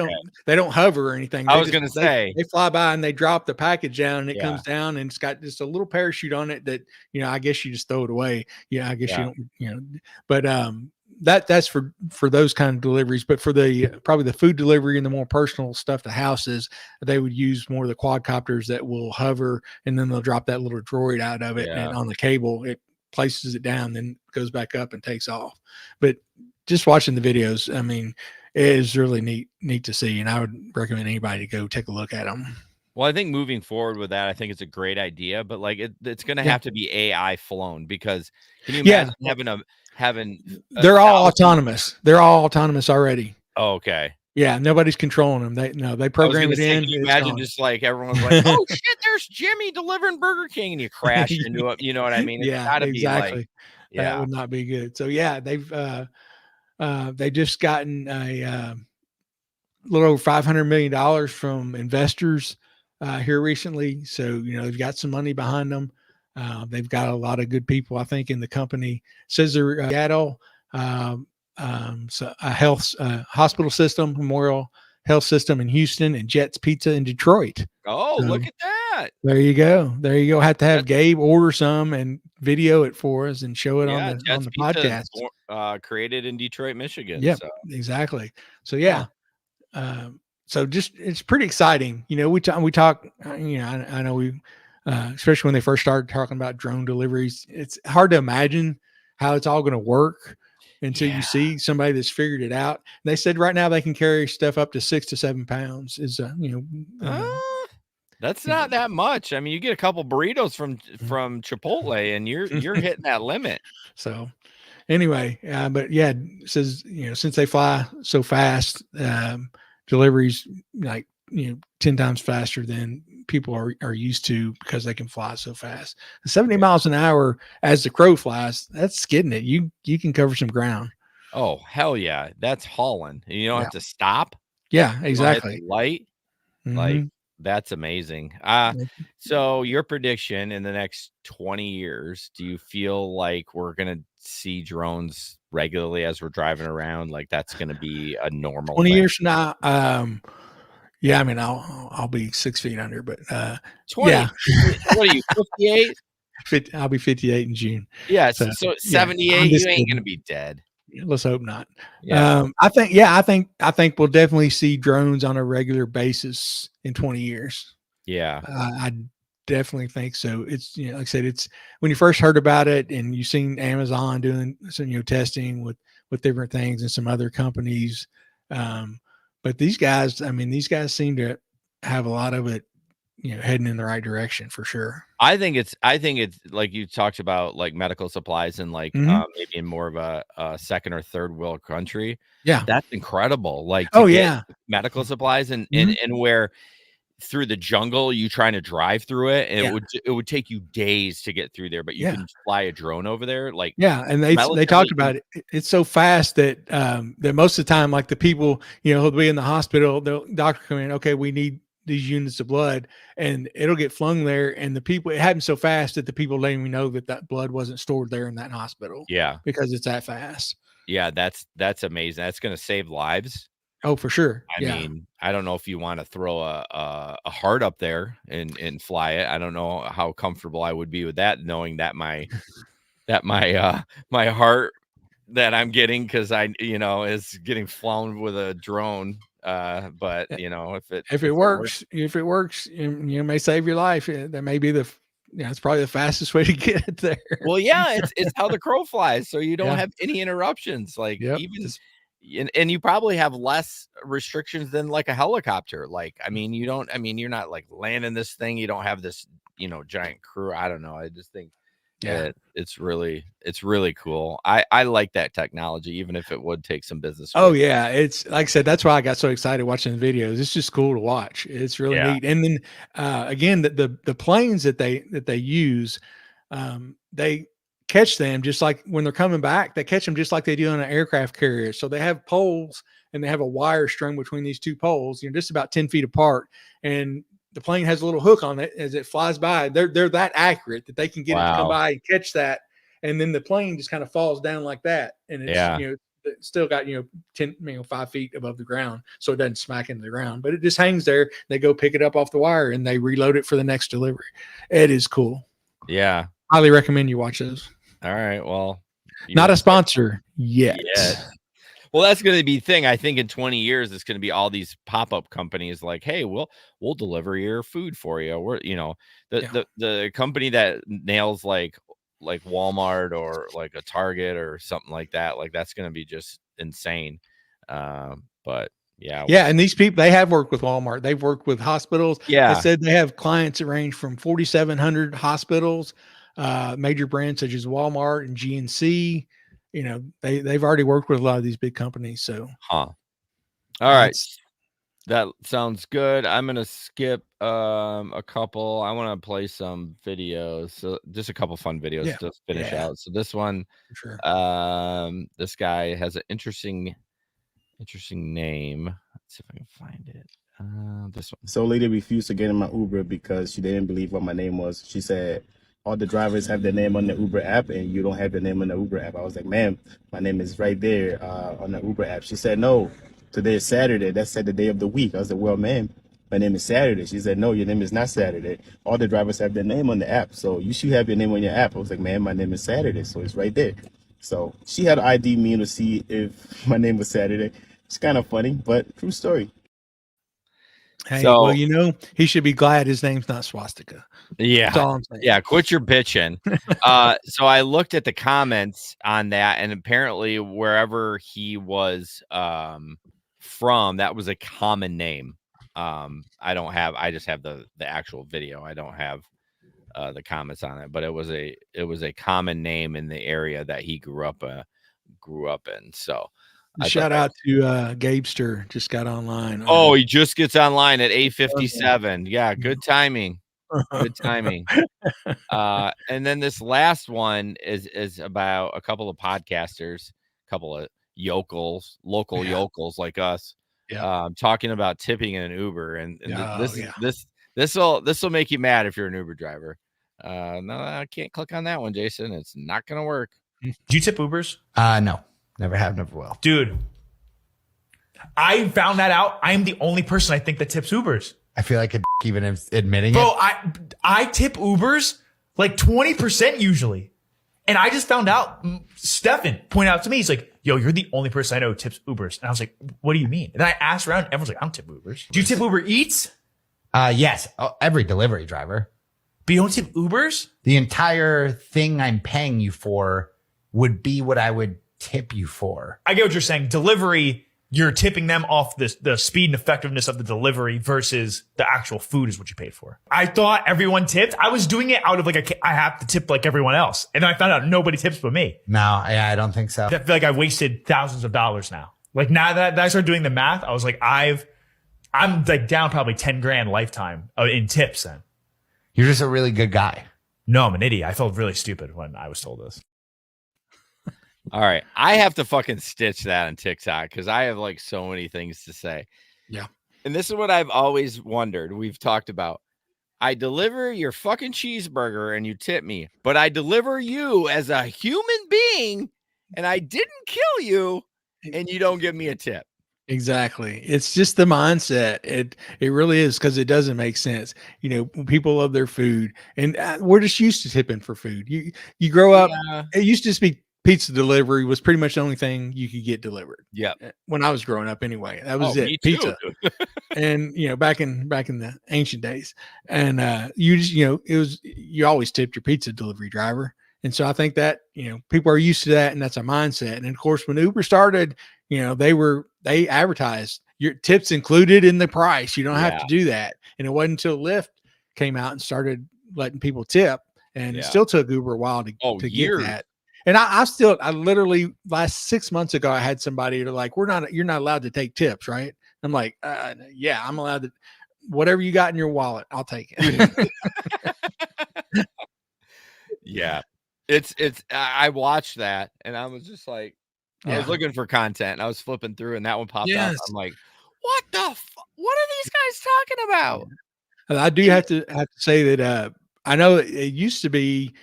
don't hover or anything.
I was going to say
they fly by and they drop the package down, and it comes down, and it's got just a little parachute on it that, I guess you just throw it away. Yeah. I guess you don't, but, that's for those kind of deliveries. But for probably the food delivery and the more personal stuff to houses, they would use more of the quadcopters that will hover, and then they'll drop that little droid out of it, and on the cable it places it down, then goes back up and takes off. But just watching the videos, I mean, it is really neat to see, and I would recommend anybody to go take a look at them.
Well, I think moving forward with that, I think it's a great idea, but it's going to have to be AI flown, because can you imagine having
they're all autonomous. They're all autonomous already.
Oh, okay.
Yeah, nobody's controlling them. They program it in.
Can you imagine just like everyone's like, oh shit, there's Jimmy delivering Burger King, and you crash into it. You know what I mean? It's gotta
exactly.
Be
that would not be good. So yeah, they've they just gotten little over $500 million from investors here recently. So, they've got some money behind them. They've got a lot of good people, I think, in the company. Says they're Seattle, so a health hospital system, Memorial Health System in Houston, and Jets Pizza in Detroit.
Oh,
So,
look at that.
There you go. There you go. Have to have Gabe order some and video it for us and show it on the
Jets Pizza is
podcast.
created in Detroit, Michigan.
Yep,
So.
exactly. So yeah. So just it's pretty exciting. We talk. I know we, especially when they first started talking about drone deliveries. It's hard to imagine how it's all going to work until you see somebody that's figured it out. And they said right now they can carry stuff up to 6 to 7 pounds.
That's not that much. I mean, you get a couple burritos from Chipotle, and you're hitting that limit.
So, anyway, but yeah, it says since they fly so fast, deliveries 10 times faster than people are used to because they can fly so fast. 70 miles an hour as the crow flies, that's getting it. You can cover some ground.
Oh hell yeah, that's hauling. You don't have to stop.
Yeah, exactly.
Light, like. That's amazing. So your prediction in the next 20 years, do you feel like we're going to see drones regularly as we're driving around? Like that's going to be a normal
20
thing?
years from now? Yeah, I mean, I'll be 6 feet under, but
20.
Yeah.
What are you, 58?
I'll be 58 in June.
Yeah, so 78, you ain't going to be dead.
Let's hope not.
Yeah.
I think we'll definitely see drones on a regular basis in 20 years.
Yeah.
I definitely think so. It's, like I said, it's when you first heard about it and you've seen Amazon doing some, testing with different things and some other companies. But these guys seem to have a lot of it, heading in the right direction for sure.
I think it's like you talked about, like medical supplies and like maybe in more of a second or third world country.
Yeah,
that's incredible. Like, medical supplies and where through the jungle you trying to drive through it, and it would take you days to get through there, but you can fly a drone over there. Like,
and they talked about it. It's so fast that that most of the time, like the people, who'll be in the hospital, the doctor come in, okay, we need these units of blood, and it'll get flung there, and the people, it happens so fast that the people letting me know that blood wasn't stored there in that hospital.
Yeah,
because it's that fast.
Yeah, that's amazing. That's going to save lives.
Oh, for sure.
I mean, I don't know if you want to throw a heart up there and fly it. I don't know how comfortable I would be with that, knowing that my heart that I'm getting, because is getting flown with a drone. But if it works, you may save your life. That may be it's probably the fastest way to get it there. Well, yeah, it's how the crow flies, so you don't have any interruptions. Like, and you probably have less restrictions than like a helicopter. Like, you're not like landing this thing. You don't have this, giant crew. I don't know. I just think it's really cool. I like that technology, even if it would take some business.
Oh yeah, it's like I said, that's why I got so excited watching the videos. It's just cool to watch. It's really neat. And then again, the planes that they use, they catch them just like when they're coming back. They catch them just like they do on an aircraft carrier. So they have poles and they have a wire strung between these two poles, just about 10 feet apart, and the plane has a little hook on it as it flies by. They're that accurate that they can get it to come by and catch that. And then the plane just kind of falls down like that. And it's, it's still got, 5 feet above the ground. So it doesn't smack into the ground, but it just hangs there. They go pick it up off the wire and they reload it for the next delivery. It is cool.
Yeah.
Highly recommend you watch those.
All right. Well,
not a sponsor yet.
Well, that's going to be the thing. I think in 20 years, it's going to be all these pop-up companies like, hey, we'll deliver your food for you. We're, the company that nails like Walmart or like a Target or something like that. Like, that's going to be just insane. But yeah.
And these people, they have worked with Walmart. They've worked with hospitals.
Yeah.
They said they have clients that range from 4,700 hospitals, major brands such as Walmart and GNC. They've already worked with a lot of these big companies. So,
all right, that sounds good. I'm gonna skip a couple. I want to play some videos, so just a couple fun videos to finish out. So this one,
sure.
This guy has an interesting name. see if I can find it. This one.
So lady refused to get in my Uber because she didn't believe what my name was. She said all the drivers have their name on the Uber app and you don't have your name on the Uber app. I was like, ma'am, my name is right there on the Uber app. She said, no, today is Saturday. That said the day of the week. I was like, well, ma'am, my name is Saturday. She said, no, your name is not Saturday. All the drivers have their name on the app. So you should have your name on your app. I was like, ma'am, my name is Saturday. So it's right there. So she had to ID me to see if my name was Saturday. It's kind of funny, but true story.
Hey,
So-
well, you know, he should be glad his name's not Swastika.
Yeah.
That's all I'm saying.
Yeah, quit your bitching. So I looked at the comments on that, and apparently wherever he was from, that was a common name. I just have the actual video. I don't have the comments on it, but it was a common name in the area that he grew up in. So
Shout out to Gabester, just got online.
oh, he just gets online at 8:57. Yeah, good timing. Good timing. And then this last one is about a couple of podcasters, a couple of yokels, local yokels like us, talking about tipping in an Uber. And this will make you mad if you're an Uber driver. No, I can't click on that one, Jason. It's not gonna work.
Do you tip Ubers?
No, never have, never will.
Dude, I found that out. I'm the only person I think that tips Ubers.
I feel like even admitting
Bro,
it.
I tip Ubers like 20% usually. And I just found out, Stefan pointed out to me, he's like, yo, you're the only person I know who tips Ubers. And I was like, what do you mean? And then I asked around, everyone's like, I don't tip Ubers. Do you tip Uber Eats?
Yes. Every delivery driver.
But you don't tip Ubers?
The entire thing I'm paying you for would be what I would tip you for.
I get what you're saying. Delivery, you're tipping them off the speed and effectiveness of the delivery versus the actual food is what you paid for. I thought everyone tipped. I was doing it out of like, I have to tip like everyone else. And then I found out nobody tips but me.
No, I don't think so.
I feel like I wasted thousands of dollars now. Like now that I started doing the math, I was like, I'm like down probably 10 grand lifetime in tips then.
You're just a really good guy.
No, I'm an idiot. I felt really stupid when I was told this.
All right. I have to fucking stitch that on TikTok because I have like so many things to say.
Yeah.
And this is what I've always wondered. We've talked about. I deliver your fucking cheeseburger and you tip me, but I deliver you as a human being and I didn't kill you and you don't give me a tip.
Exactly. It's just the mindset. It really is, because it doesn't make sense. You know, people love their food, and we're just used to tipping for food. You grow up.
Yeah.
It used to just be pizza delivery was pretty much the only thing you could get delivered.
Yeah.
When I was growing up, anyway, that was it.
Me
Pizza.
too.
And you know, back in the ancient days, and you just, you know, you always tipped your pizza delivery driver. And so I think that, you know, people are used to that, and that's a mindset. And of course, when Uber started, you know, they advertised your tips included in the price. You don't have to do that. And it wasn't until Lyft came out and started letting people tip, and it still took Uber a while to get that. And I literally last 6 months ago, I had somebody like, you're not allowed to take tips, right? I'm like, yeah, I'm allowed to, whatever you got in your wallet, I'll take it.
Yeah. I watched that and I was just like, I was looking for content and I was flipping through and that one popped up. I'm like, what are these guys talking about?
And I do have to say that I know it used to be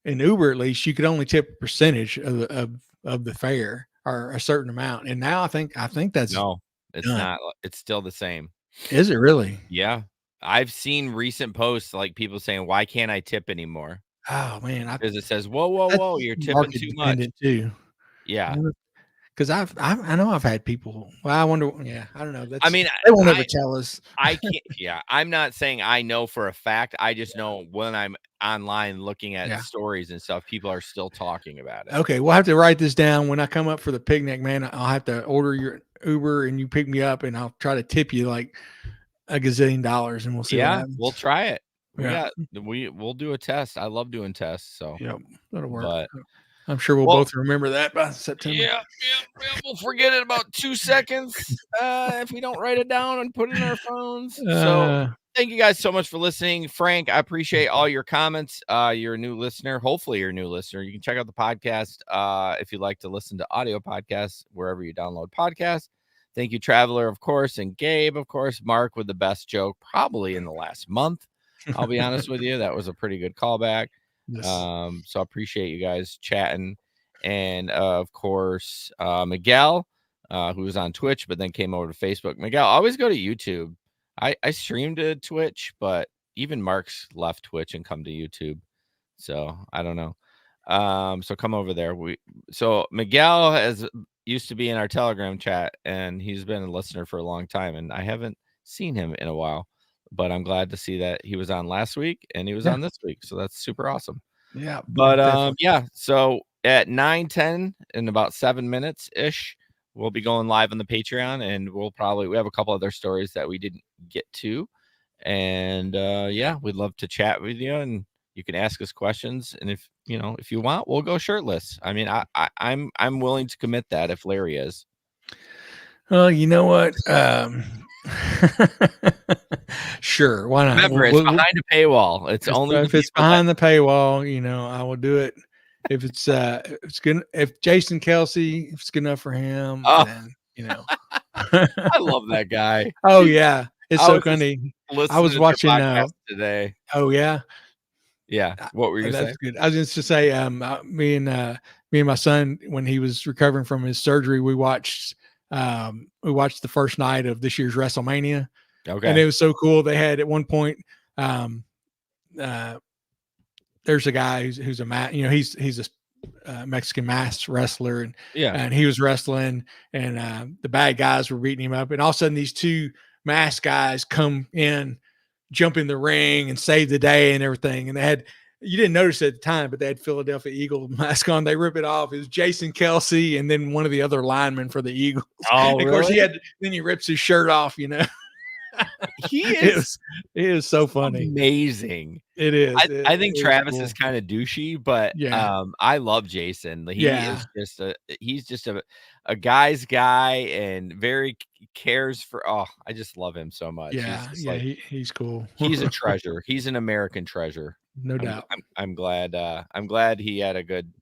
in Uber, at least, you could only tip a percentage of the fare or a certain amount. And now I think that's
it's not. It's still the same.
Is it really?
Yeah. I've seen recent posts like people saying, why can't I tip anymore?
Oh man.
Because it says, whoa, you're tipping too much.
Too.
Yeah.
Because I know I've had people. Well, I wonder. Yeah, I don't know.
I
they won't ever tell us.
I can't. Yeah, I'm not saying I know for a fact. I just know when I'm online looking at stories and stuff, people are still talking about it.
Okay, we'll have to write this down when I come up for the picnic, man. I'll have to order your Uber and you pick me up, and I'll try to tip you like $1 gazillion, and we'll see.
Yeah, we'll try it. Yeah, we'll do a test. I love doing tests. So
that'll work.
But
I'm sure we'll both remember that by September.
Yeah, we'll forget it about 2 seconds if we don't write it down and put it in our phones. So thank you guys so much for listening. Frank, I appreciate all your comments. You're a new listener. Hopefully you're a new listener. You can check out the podcast if you'd like to listen to audio podcasts wherever you download podcasts. Thank you, Traveler, of course, and Gabe, of course. Mark with the best joke probably in the last month. I'll be honest with you. That was a pretty good callback.
Yes.
So I appreciate you guys chatting. And of course, Miguel, who was on Twitch, but then came over to Facebook. Miguel, always go to YouTube. I streamed to Twitch, but even Mark's left Twitch and come to YouTube. So I don't know. So come over there. So Miguel used to be in our Telegram chat, and he's been a listener for a long time, and I haven't seen him in a while, but I'm glad to see that he was on last week and he was on this week. So that's super awesome.
Yeah.
But yeah, so at 9:10 in about 7 minutes ish, we'll be going live on the Patreon, and we have a couple other stories that we didn't get to. And yeah, we'd love to chat with you, and you can ask us questions. And if you want, we'll go shirtless. I mean, I'm willing to commit that if Larry is.
Well, you know what? Sure, why not?
Remember, it's behind a paywall. It's only
if it's behind the paywall, I will do it. If it's good, if Jason Kelsey, if it's good enough for him, then
I love that guy.
Oh yeah, it's so funny. I was watching
today.
Oh yeah.
Yeah. What were you saying?
That's good. I was just to say, me and my son, when he was recovering from his surgery, we watched the first night of this year's WrestleMania.
Okay.
And it was so cool. They had at one point, there's a guy who's he's a Mexican masked wrestler, and he was wrestling, and the bad guys were beating him up, and all of a sudden these two masked guys come in, jump in the ring, and save the day and everything. And you didn't notice it at the time, but they had Philadelphia Eagle mask on. They rip it off. It was Jason Kelsey and then one of the other linemen for the Eagles.
Oh,
and of course then he rips his shirt off,
He is
so funny.
Amazing.
It is.
I think Travis is kind of douchey, but I love Jason. He's just a guy's guy, and very cares for. Oh, I just love him so much.
He's cool.
He's a treasure. He's an American treasure.
No doubt.
I'm glad. I'm glad he had a good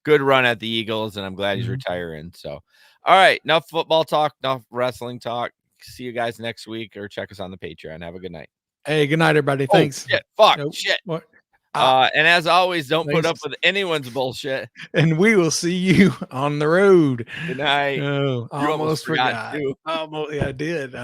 run at the Eagles, and I'm glad he's retiring. So, all right, enough football talk, enough wrestling talk. See you guys next week, or check us on the Patreon. Have a good night.
Hey, good night, everybody. Thanks.
Shit, shit.
What?
And as always, don't put up with anyone's bullshit.
And we will see you on the road.
Good night.
Oh,
You almost forgot too.
I did.